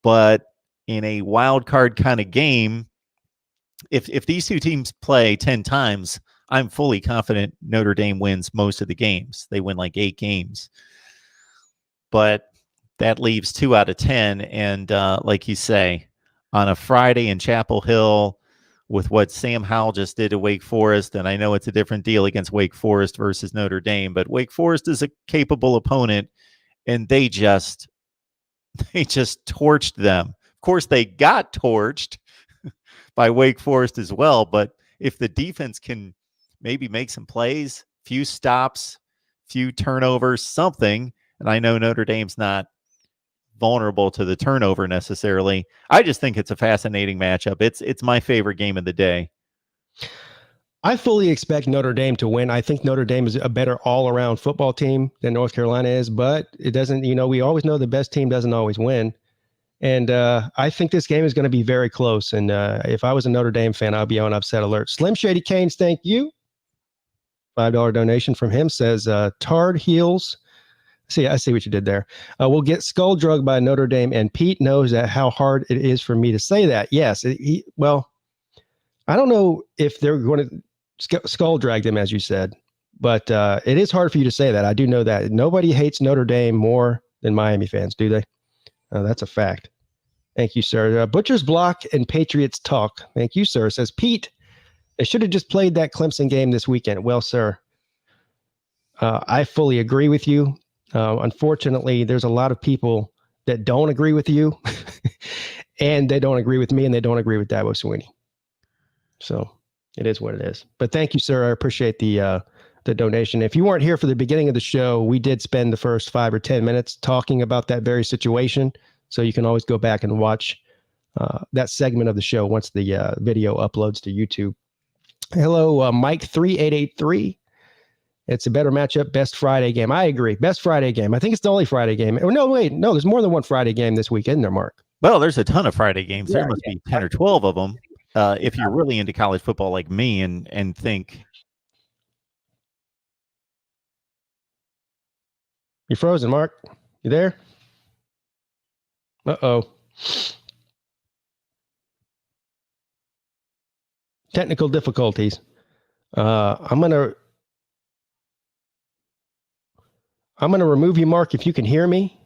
But in a wild card kind of game, if these 2 teams play 10 times, I'm fully confident Notre Dame wins most of the games. They win like 8 games. But that leaves 2 out of 10. And like you say, on a Friday in Chapel Hill with what Sam Howell just did to Wake Forest, and I know it's a different deal against Wake Forest versus Notre Dame, but Wake Forest is a capable opponent, and they just torched them. Of course, they got torched by Wake Forest as well, but if the defense can maybe make some plays, few stops, few turnovers, something, and I know Notre Dame's not vulnerable to the turnover necessarily. I just think it's a fascinating matchup. It's my favorite game of the day. I fully expect Notre Dame to win. I think Notre Dame is a better all-around football team than North Carolina is, but it doesn't, we always know the best team doesn't always win. And I think this game is going to be very close. And if I was a Notre Dame fan, I'd be on upset alert. Slim Shady Canes, thank you. $5 donation from him says, Tard Heels. I see what you did there. We'll get skull drugged by Notre Dame, and Pete knows that how hard it is for me to say that. Yes, well, I don't know if they're going to skull drag them, as you said, but it is hard for you to say that. I do know that. Nobody hates Notre Dame more than Miami fans, do they? That's a fact. Thank you, sir. Butcher's Block and Patriots Talk. Thank you, sir. Says, Pete, They should have just played that Clemson game this weekend. Well, sir, I fully agree with you. Unfortunately, there's a lot of people that don't agree with you, and they don't agree with me, and they don't agree with Dabo Swinney. So it is what it is. But thank you, sir. I appreciate the donation. If you weren't here for the beginning of the show, we did spend the first 5 or 10 minutes talking about that very situation. So you can always go back and watch that segment of the show once the video uploads to YouTube. Hello, Mike 3883. It's a better matchup, best Friday game. I agree. Best Friday game. I think it's the only Friday game. Oh, no, wait. No, there's more than one Friday game this week, isn't there, Mark? Well, there's a ton of Friday games. There must be 10 or 12 of them. If you're really into college football like me and think. You're frozen, Mark. You there? Uh-oh. Technical difficulties. I'm gonna remove you, Mark, if you can hear me.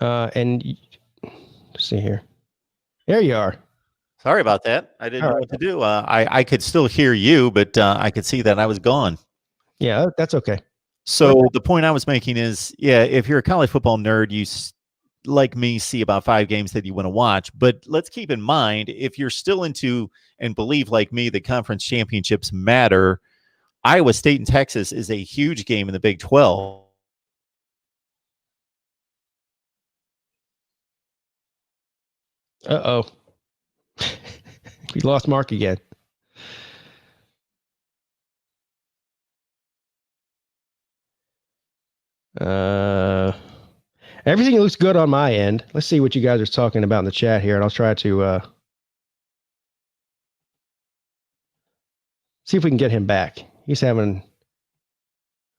And let's see here. There you are. Sorry about that. I didn't know what to do. I could still hear you, but I could see that I was gone. Yeah, that's okay. So the point I was making is, if you're a college football nerd, you like me see about 5 games that you want to watch. But let's keep in mind, if you're still into and believe like me that conference championships matter, Iowa State and Texas is a huge game in the Big 12. Uh-oh. We lost Mark again. Everything looks good on my end. Let's see what you guys are talking about in the chat here, and I'll try to see if we can get him back. He's having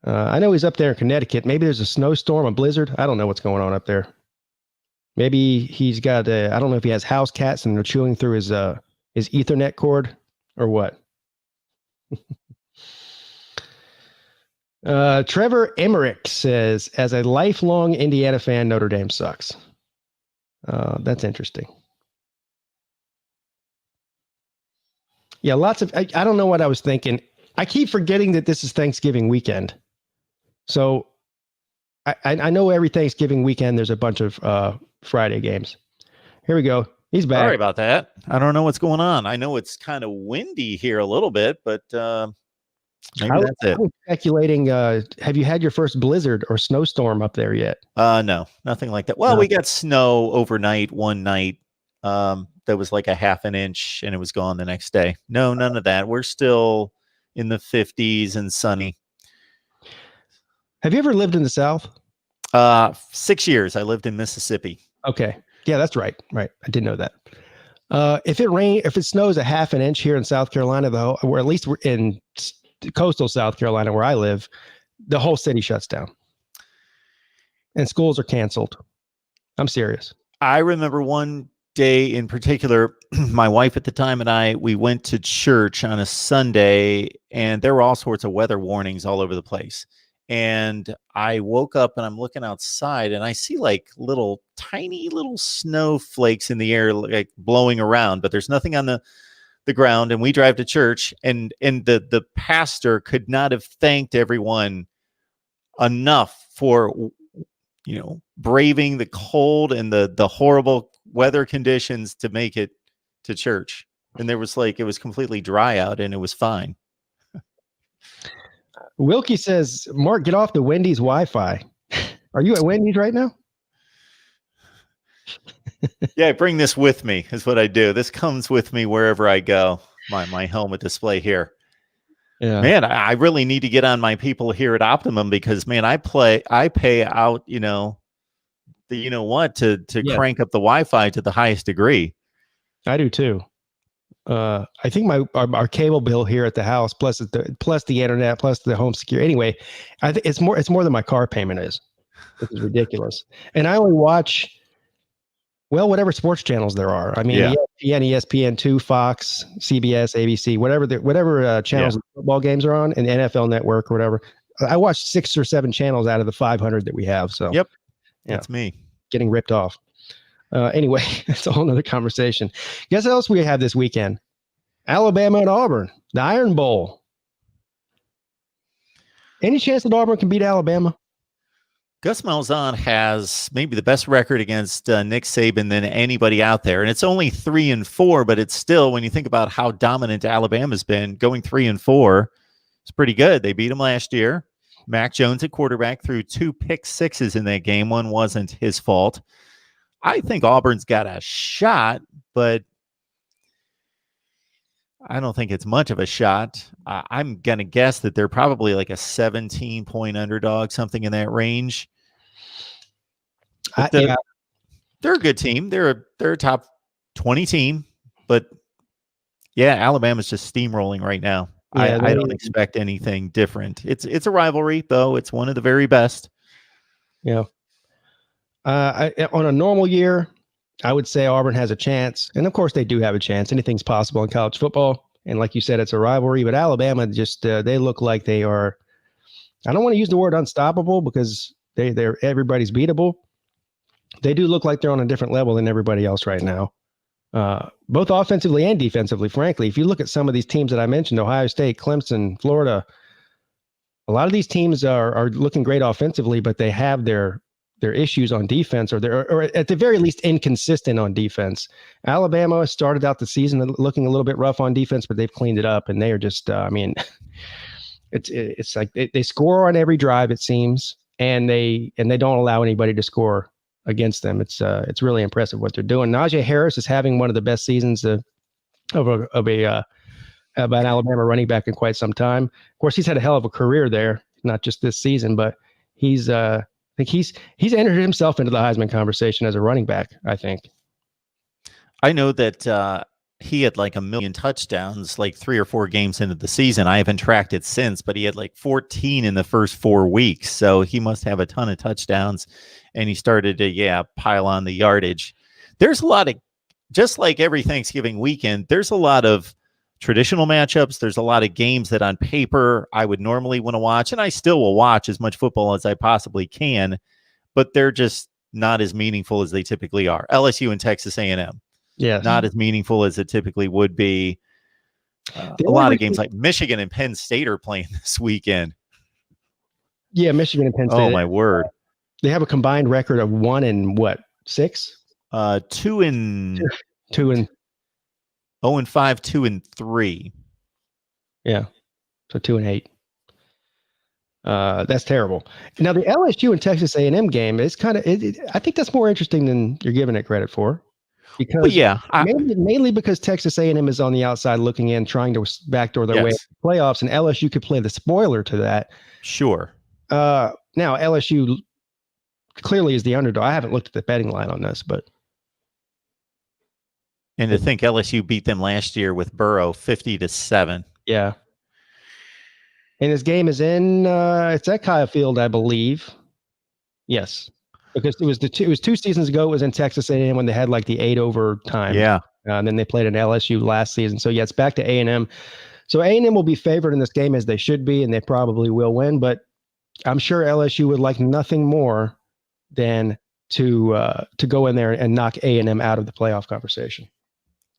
I know he's up there in Connecticut. Maybe there's a snowstorm, a blizzard. I don't know what's going on up there. Maybe he's got I don't know if he has house cats and they're chewing through his Ethernet cord or what. Trevor Emmerich says, as a lifelong Indiana fan, Notre Dame sucks. That's interesting. Yeah, lots of, I don't know what I was thinking. I keep forgetting that this is Thanksgiving weekend. So I know every Thanksgiving weekend there's a bunch of Friday games. Here we go. He's back. Sorry about that. I don't know what's going on. I know it's kind of windy here a little bit, but maybe that's it. I was speculating, have you had your first blizzard or snowstorm up there yet? No, nothing like that. Well, we got snow overnight one night. That was like a half an inch and it was gone the next day. No, none of that. We're still in the 50s and sunny. Have you ever lived in the South? 6 years. I lived in Mississippi. Okay. Yeah, that's right. Right. I did know that. If it snows a half an inch here in South Carolina, though, or at least we're in coastal South Carolina where I live, the whole city shuts down and schools are canceled. I'm serious. I remember one day in particular, my wife at the time and we went to church on a Sunday and there were all sorts of weather warnings all over the place. And I woke up and I'm looking outside and I see like tiny little snowflakes in the air, like blowing around, but there's nothing on the ground. And we drive to church and the pastor could not have thanked everyone enough for, braving the cold and the horrible weather conditions to make it to church. And it was completely dry out and it was fine. Wilkie says, Mark, get off the Wendy's Wi-Fi. Are you at Wendy's right now? Yeah, I bring this with me is what I do. This comes with me wherever I go. My helmet display here. Yeah. Man, I really need to get on my people here at Optimum because, man, I pay out, to crank up the Wi-Fi to the highest degree. I do too. I think our cable bill here at the house, plus the internet, plus the home security. Anyway, I think it's more than my car payment is. This is ridiculous. And I only watch, whatever sports channels there are. I mean, ESPN, ESPN2, Fox, CBS, ABC, whatever channels the football games are on, and the NFL Network or whatever. I watch 6 or 7 channels out of the 500 that we have. So yep, that's me getting ripped off. Anyway, it's a whole nother conversation. Guess what else we have this weekend? Alabama and Auburn, the Iron Bowl. Any chance that Auburn can beat Alabama? Gus Malzahn has maybe the best record against Nick Saban than anybody out there. And it's only 3-4, but it's still, when you think about how dominant Alabama's been, going 3-4, it's pretty good. They beat him last year. Mac Jones at quarterback threw 2 pick sixes in that game. One wasn't his fault. I think Auburn's got a shot, but I don't think it's much of a shot. I'm going to guess that they're probably like a 17-point underdog, something in that range. They're a good team. They're a top 20 team, but yeah, Alabama's just steamrolling right now. Yeah, I don't expect anything different. It's a rivalry, though. It's one of the very best. Yeah. On a normal year, I would say Auburn has a chance. And of course they do have a chance. Anything's possible in college football. And like you said, it's a rivalry, but Alabama just, they look like they are, I don't want to use the word unstoppable because they're everybody's beatable. They do look like they're on a different level than everybody else right now. Both offensively and defensively, frankly. If you look at some of these teams that I mentioned, Ohio State, Clemson, Florida, a lot of these teams are looking great offensively, but they have their issues on defense, or at the very least inconsistent on defense. Alabama started out the season looking a little bit rough on defense, but they've cleaned it up, and they are just, it's like they score on every drive, it seems, and they don't allow anybody to score against them. It's really impressive what they're doing. Najee Harris is having one of the best seasons of an Alabama running back in quite some time. Of course, he's had a hell of a career there, not just this season, but he's I think he's entered himself into the Heisman conversation as a running back, I think. I know that he had like 1 million touchdowns like 3 or 4 games into the season. I haven't tracked it since, but he had like 14 in the first 4 weeks. So he must have a ton of touchdowns, and he started to, pile on the yardage. There's a lot of, just like every Thanksgiving weekend, there's a lot of traditional matchups. There's a lot of games that on paper I would normally want to watch, and I still will watch as much football as I possibly can, but they're just not as meaningful as they typically are. LSU and Texas A&M. Yeah, not as meaningful as it typically would be. A lot of games like Michigan and Penn State are playing this weekend. Yeah, Michigan and Penn State. Oh, my word. They have a combined record of 1 and what, 6? 2 and 0-5, 2-3. Yeah, so 2-8. That's terrible. Now the LSU and Texas A&M game is kind of. I think that's more interesting than you're giving it credit for. Because mainly because Texas A&M is on the outside looking in, trying to backdoor their way to the playoffs, and LSU could play the spoiler to that. Sure. Now LSU clearly is the underdog. I haven't looked at the betting line on this, but. And to think LSU beat them last year with Burrow 50-7. Yeah. And this game is in, it's at Kyle Field, I believe. Yes. Because it was 2 seasons ago. It was in Texas A&M when they had like the 8 overtime. Yeah. And then they played in LSU last season. So yeah, it's back to A&M. So A&M will be favored in this game, as they should be, and they probably will win. But I'm sure LSU would like nothing more than to go in there and knock A&M out of the playoff conversation.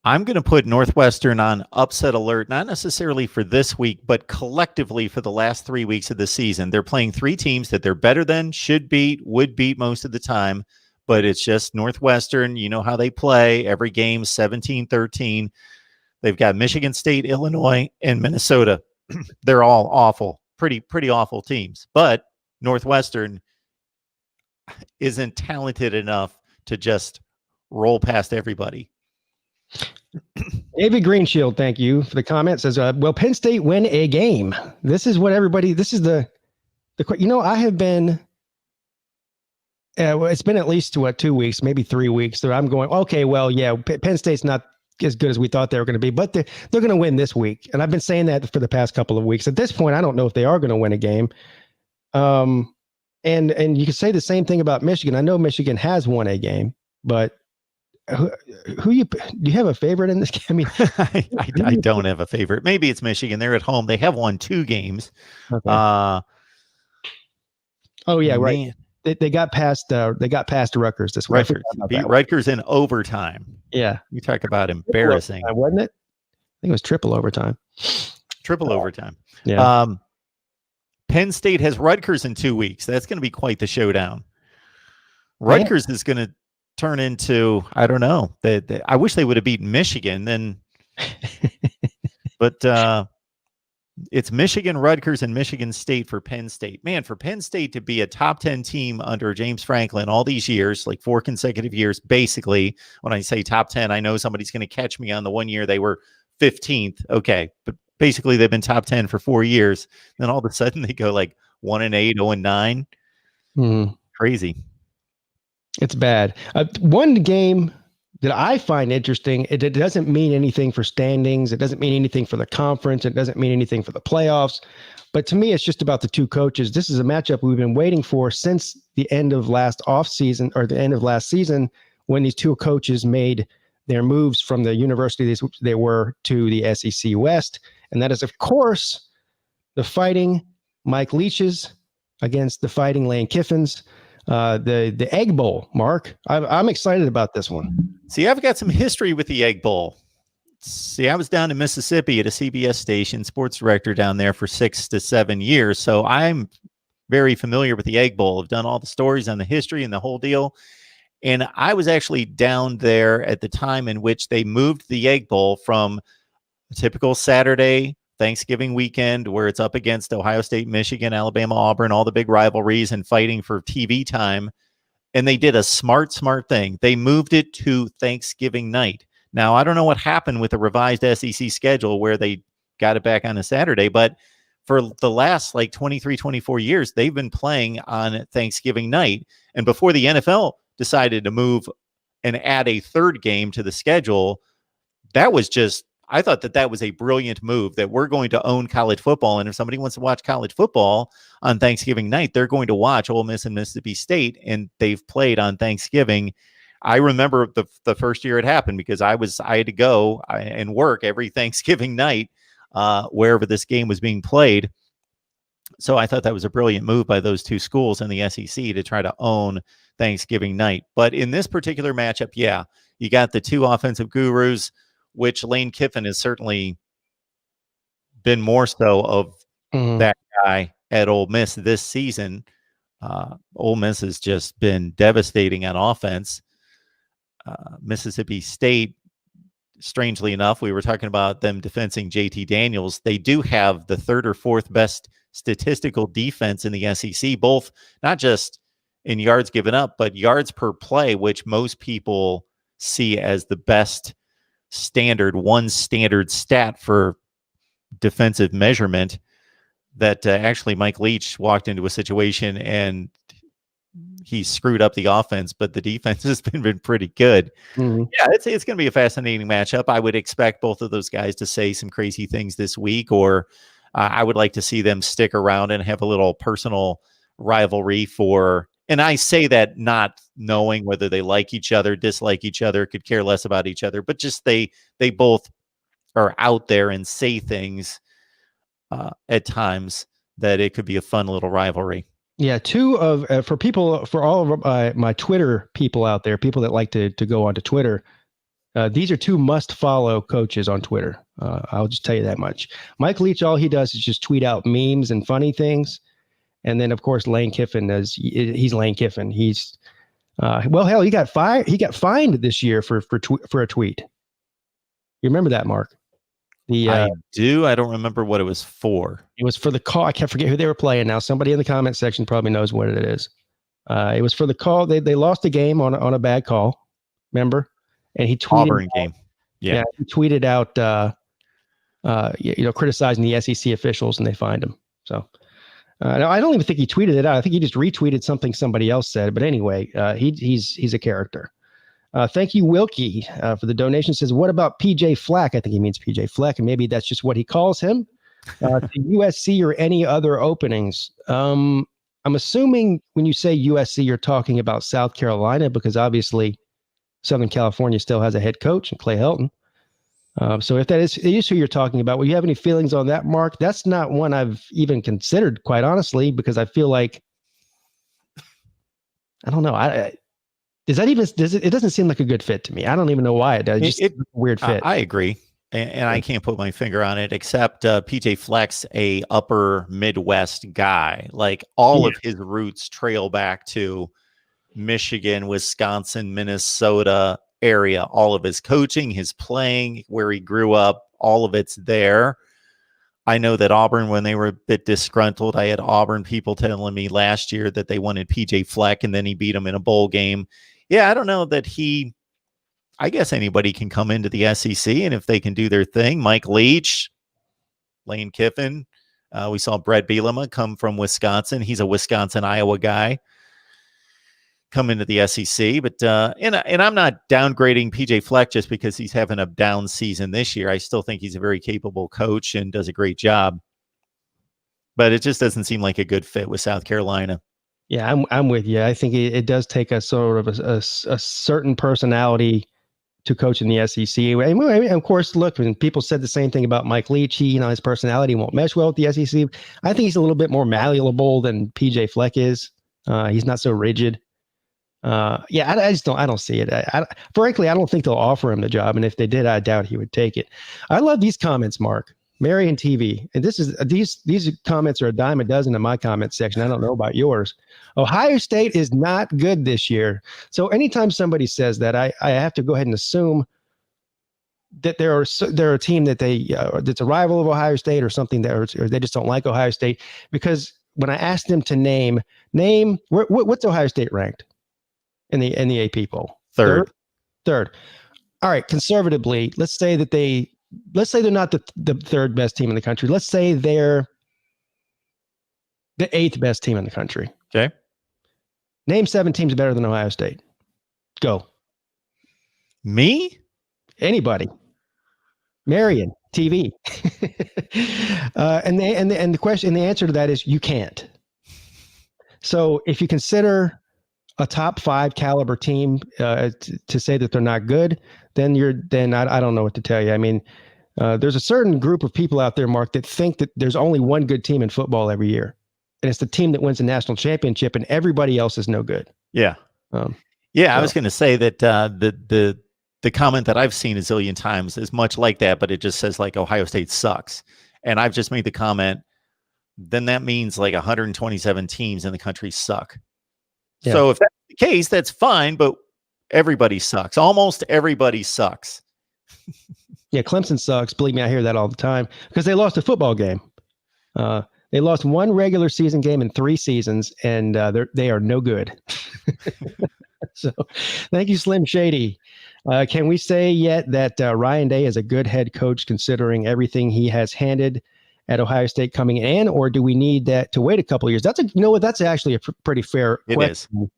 I'm going to put Northwestern on upset alert, not necessarily for this week, but collectively for the last 3 weeks of the season. They're playing 3 teams that they're better than, should beat, would beat most of the time, but it's just Northwestern. You know how they play. Every game, 17-13. They've got Michigan State, Illinois, and Minnesota. They're all awful, pretty awful teams. But Northwestern isn't talented enough to just roll past everybody. David Greenshield, thank you for the comment. Says, will Penn State win a game? This is what everybody, this is the I have been, it's been at least 2 weeks, maybe 3 weeks that I'm going, okay, well, yeah, Penn State's not as good as we thought they were going to be, but they're going to win this week. And I've been saying that for the past couple of weeks. At this point, I don't know if they are going to win a game. And you can say the same thing about Michigan. I know Michigan has won a game, but do you have a favorite in this game? I mean, I don't have a favorite. Maybe it's Michigan. They're at home. They have won 2 games. Okay. Right. They got past Rutgers this week. Beat Rutgers in overtime. Yeah. You talk about embarrassing. Wasn't it? think it was triple overtime. Triple overtime. Yeah. Penn State has Rutgers in 2 weeks. That's going to be quite the showdown. Rutgers is going to turn into, I don't know. I wish they would have beaten Michigan then. But it's Michigan, Rutgers, and Michigan State for Penn State. Man, for Penn State to be a top 10 team under James Franklin all these years, like 4 consecutive years, basically, when I say top 10, I know somebody's going to catch me on the one year they were 15th. Okay. But basically they've been top 10 for 4 years. Then all of a sudden they go like 1-8, 0-9. Crazy. It's bad. One game that I find interesting, it doesn't mean anything for standings. It doesn't mean anything for the conference. It doesn't mean anything for the playoffs. But to me, it's just about the two coaches. This is a matchup we've been waiting for since the end of last offseason, or the end of last season, when these two coaches made their moves from the university they were to the SEC West. And that is, of course, the Fighting Mike Leach's against the Fighting Lane Kiffins. The Egg Bowl, Mark. I'm excited about this one. See, I've got some history with the Egg Bowl. See, I was down in Mississippi at a CBS station, sports director down there for 6 to 7 years. So I'm very familiar with the Egg Bowl. I've done all the stories on the history and the whole deal. And I was actually down there at the time in which they moved the Egg Bowl from a typical Saturday Thanksgiving weekend where it's up against Ohio State, Michigan, Alabama, Auburn, all the big rivalries and fighting for TV time. And they did a smart thing. They moved it to Thanksgiving night. Now, I don't know what happened with the revised SEC schedule where they got it back on a Saturday, but for the last like 23, 24 years, they've been playing on Thanksgiving night. And before the NFL decided to move and add a third game to the schedule, that was just, I thought that was a brilliant move, that we're going to own college football. And if somebody wants to watch college football on Thanksgiving night, they're going to watch Ole Miss and Mississippi State, and they've played on Thanksgiving. I remember the first year it happened because I had to go and work every Thanksgiving night wherever this game was being played. So I thought that was a brilliant move by those two schools in the SEC to try to own Thanksgiving night. But in this particular matchup, yeah, you got the two offensive gurus, which Lane Kiffin has certainly been more so of that guy at Ole Miss this season. Ole Miss has just been devastating on offense. Mississippi State, strangely enough, we were talking about them defending JT Daniels. They do have the third or fourth best statistical defense in the SEC, both not just in yards given up, but yards per play, which most people see as the best standard stat for defensive measurement. That actually Mike Leach walked into a situation and he screwed up the offense, but the defense has been pretty good. Yeah, it's going to be a fascinating matchup. I would expect both of those guys to say some crazy things this week, or I would like to see them stick around and have a little personal rivalry and I say that not knowing whether they like each other, dislike each other, could care less about each other, but just they both are out there and say things at times that it could be a fun little rivalry. Yeah, for all of my Twitter people out there, people that like to go onto Twitter, these are two must-follow coaches on Twitter. I'll just tell you that much. Mike Leach, all he does is just tweet out memes and funny things. And then, of course, Lane Kiffin he's Lane Kiffin. He's hell, he got fined this year for a tweet. You remember that, Mark? I do. I don't remember what it was for. It was for the call. I can't forget who they were playing now. Somebody in the comment section probably knows what it is. It was for the call. They lost the game on a bad call. Remember? And he tweeted Auburn game. Yeah, he tweeted out criticizing the SEC officials, and they fined him. So. I don't even think he tweeted it out. I think he just retweeted something somebody else said. But anyway, he's a character. Thank you, Wilkie, for the donation. Says, what about PJ Flack? I think he means PJ Fleck, and maybe that's just what he calls him. To USC or any other openings. I'm assuming when you say USC, you're talking about South Carolina, because obviously Southern California still has a head coach, and Clay Helton. So if that is who you're talking about, will you have any feelings on that, Mark? That's not one I've even considered, quite honestly, because I feel like, I don't know. It doesn't seem like a good fit to me. I don't even know why it does. It's just a weird fit. I agree. and I can't put my finger on it, except PJ Fleck's a upper Midwest guy. Like all of his roots trail back to Michigan, Wisconsin, Minnesota area. All of his coaching, his playing, where he grew up, all of it's there. I know that Auburn, when they were a bit disgruntled, I had Auburn people telling me last year that they wanted PJ Fleck, and then he beat them in a bowl game. Yeah, I don't know that I guess anybody can come into the SEC, and if they can do their thing, Mike Leach, Lane Kiffin, we saw Brett Bielema come from Wisconsin. He's a Wisconsin-Iowa guy. Come into the SEC, but and I'm not downgrading PJ Fleck just because he's having a down season this year. I still think he's a very capable coach and does a great job, but it just doesn't seem like a good fit with South Carolina. Yeah, I'm with you. I think it does take a sort of a certain personality to coach in the SEC. And of course, look, when people said the same thing about Mike Leach, his personality won't mesh well with the SEC. I think he's a little bit more malleable than PJ Fleck is. He's not so rigid. I don't see it. Frankly, I don't think they'll offer him the job. And if they did, I doubt he would take it. I love these comments, Mark. Marion TV. And these comments are a dime a dozen in my comment section. I don't know about yours. Ohio State is not good this year. So anytime somebody says that, I have to go ahead and assume that they're a team that that's a rival of Ohio State or something, or they just don't like Ohio State. Because when I asked them to name what's Ohio State ranked in the AP poll? Third. All right. Conservatively, let's say they're not the third best team in the country. Let's say they're the eighth best team in the country. Okay. Name 7 teams better than Ohio State. Go. Me? Anybody. Marion TV. And the question, the answer to that is you can't. So if you consider a top 5 caliber team to say that they're not good, then I don't know what to tell you. I mean, there's a certain group of people out there, Mark, that think that there's only one good team in football every year, and it's the team that wins the national championship, and everybody else is no good. Yeah. I was going to say that the comment that I've seen a zillion times is much like that, but it just says like Ohio State sucks. And I've just made the comment, then that means like 127 teams in the country suck. Yeah. So if that's the case, that's fine, but everybody sucks. Almost everybody sucks. Yeah, Clemson sucks. Believe me, I hear that all the time because they lost a football game. They lost 1 regular season game in 3 seasons, and they are no good. So thank you, Slim Shady. Can we say yet that Ryan Day is a good head coach considering everything he has handed at Ohio State coming in, or do we need that to wait a couple of years? That's actually a pretty fair question.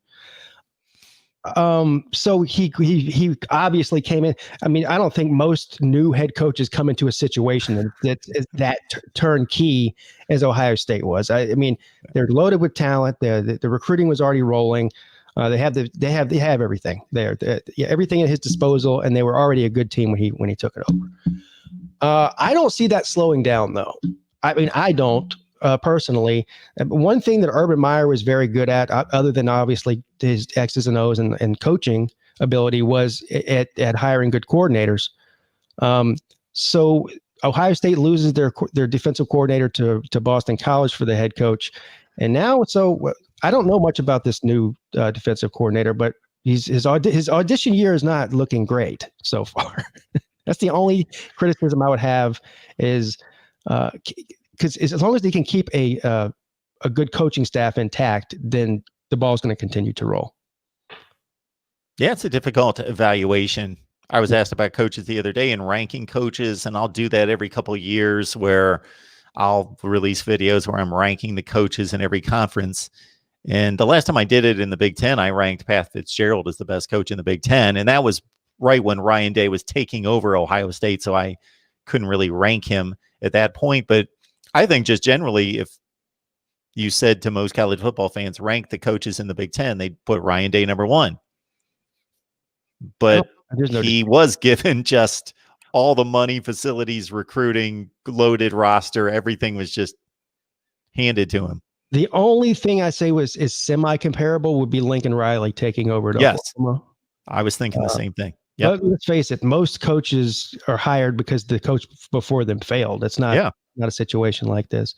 So he obviously came in. I mean, I don't think most new head coaches come into a situation that turnkey as Ohio State was. I mean, they're loaded with talent. The recruiting was already rolling. They have everything there. Everything at his disposal, and they were already a good team when he took it over. I don't see that slowing down, though. I mean, I don't personally. One thing that Urban Meyer was very good at, other than obviously his X's and O's and coaching ability, was at hiring good coordinators. So Ohio State loses their defensive coordinator to Boston College for the head coach, and now I don't know much about this new defensive coordinator, but his audition year is not looking great so far. That's the only criticism I would have is. Because as long as they can keep a good coaching staff intact, then the ball is going to continue to roll. Yeah, it's a difficult evaluation. I was asked about coaches the other day and ranking coaches, and I'll do that every couple of years where I'll release videos where I'm ranking the coaches in every conference. And the last time I did it in the Big Ten, I ranked Pat Fitzgerald as the best coach in the Big Ten. And that was right when Ryan Day was taking over Ohio State, so I couldn't really rank him at that point. But I think just generally, if you said to most college football fans, rank the coaches in the Big Ten, they'd put Ryan Day number 1. But he was given just all the money, facilities, recruiting, loaded roster. Everything was just handed to him. The only thing I say is semi-comparable would be Lincoln Riley taking over at Oklahoma. I was thinking the same thing. Yep. But let's face it, most coaches are hired because the coach before them failed. It's not a situation like this.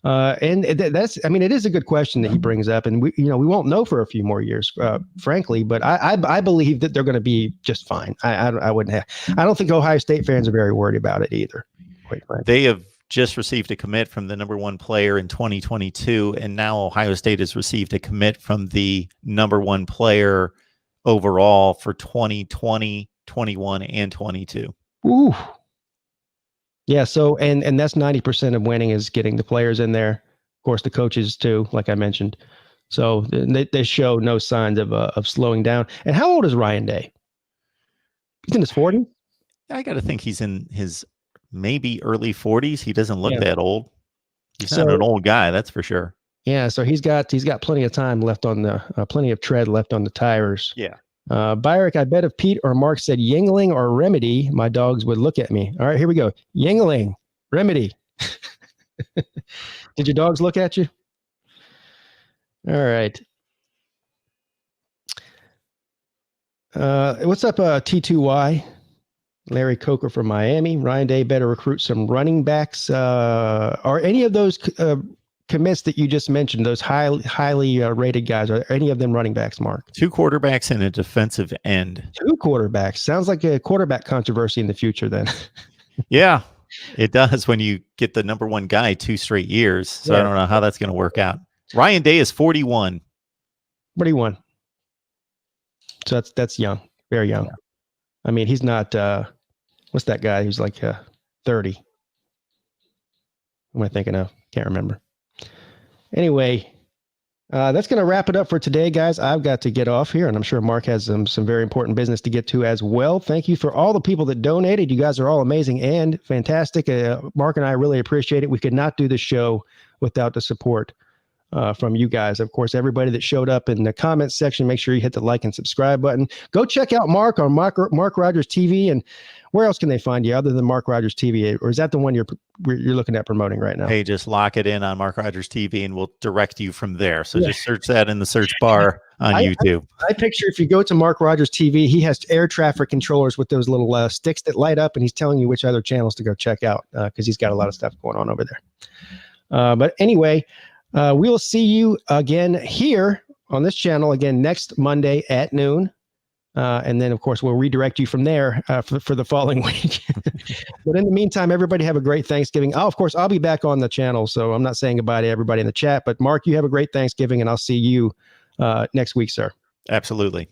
And that's, I mean, it is a good question that he brings up, and we won't know for a few more years, frankly. But I believe that they're going to be just fine. I don't think Ohio State fans are very worried about it either. Quite frankly. They have just received a commit from the number 1 player in 2022, and now Ohio State has received a commit from the number 1 player overall for 2020, 21, and 22. Ooh. Yeah. So, and that's 90% of winning is getting the players in there. Of course, the coaches too, like I mentioned. So they show no signs of slowing down. And how old is Ryan Day? He's in his 40s? I got to think he's in his maybe early 40s. He doesn't look that old. He's not an old guy, that's for sure. Yeah, so he's got plenty of time left on the plenty of tread left on the tires. Yeah. Byrick, I bet if Pete or Mark said Yingling or Remedy, my dogs would look at me. All right, here we go. Yingling, Remedy. Did your dogs look at you? All right. What's up, T2Y? Larry Coker from Miami. Ryan Day better recruit some running backs. Are any of those commits that you just mentioned, those highly rated guys, are any of them running backs, Mark? 2 quarterbacks and a defensive end. 2 quarterbacks. Sounds like a quarterback controversy in the future then. Yeah, it does when you get the number 1 guy 2 straight years. So I don't know how that's going to work out. Ryan Day is 41. 41. So that's young, very young. Yeah. I mean, he's not, what's that guy who's like 30? Who am I thinking of? Can't remember. Anyway, that's going to wrap it up for today, guys. I've got to get off here, and I'm sure Mark has some very important business to get to as well. Thank you for all the people that donated. You guys are all amazing and fantastic. Mark and I really appreciate it. We could not do the show without the support from you guys. Of course, everybody that showed up in the comments section, make sure you hit the like and subscribe button. Go check out Mark on Mark Rogers TV. And where else can they find you other than Mark Rogers TV? Or is that the one you're looking at promoting right now? Hey, just lock it in on Mark Rogers TV and we'll direct you from there. So just search that in the search bar on YouTube. I picture if you go to Mark Rogers TV, he has air traffic controllers with those little sticks that light up, and he's telling you which other channels to go check out because he's got a lot of stuff going on over there. But anyway, we will see you again here on this channel again next Monday at noon. And then, of course, we'll redirect you from there for the following week. But in the meantime, everybody have a great Thanksgiving. Oh, of course, I'll be back on the channel, so I'm not saying goodbye to everybody in the chat. But, Mark, you have a great Thanksgiving, and I'll see you next week, sir. Absolutely.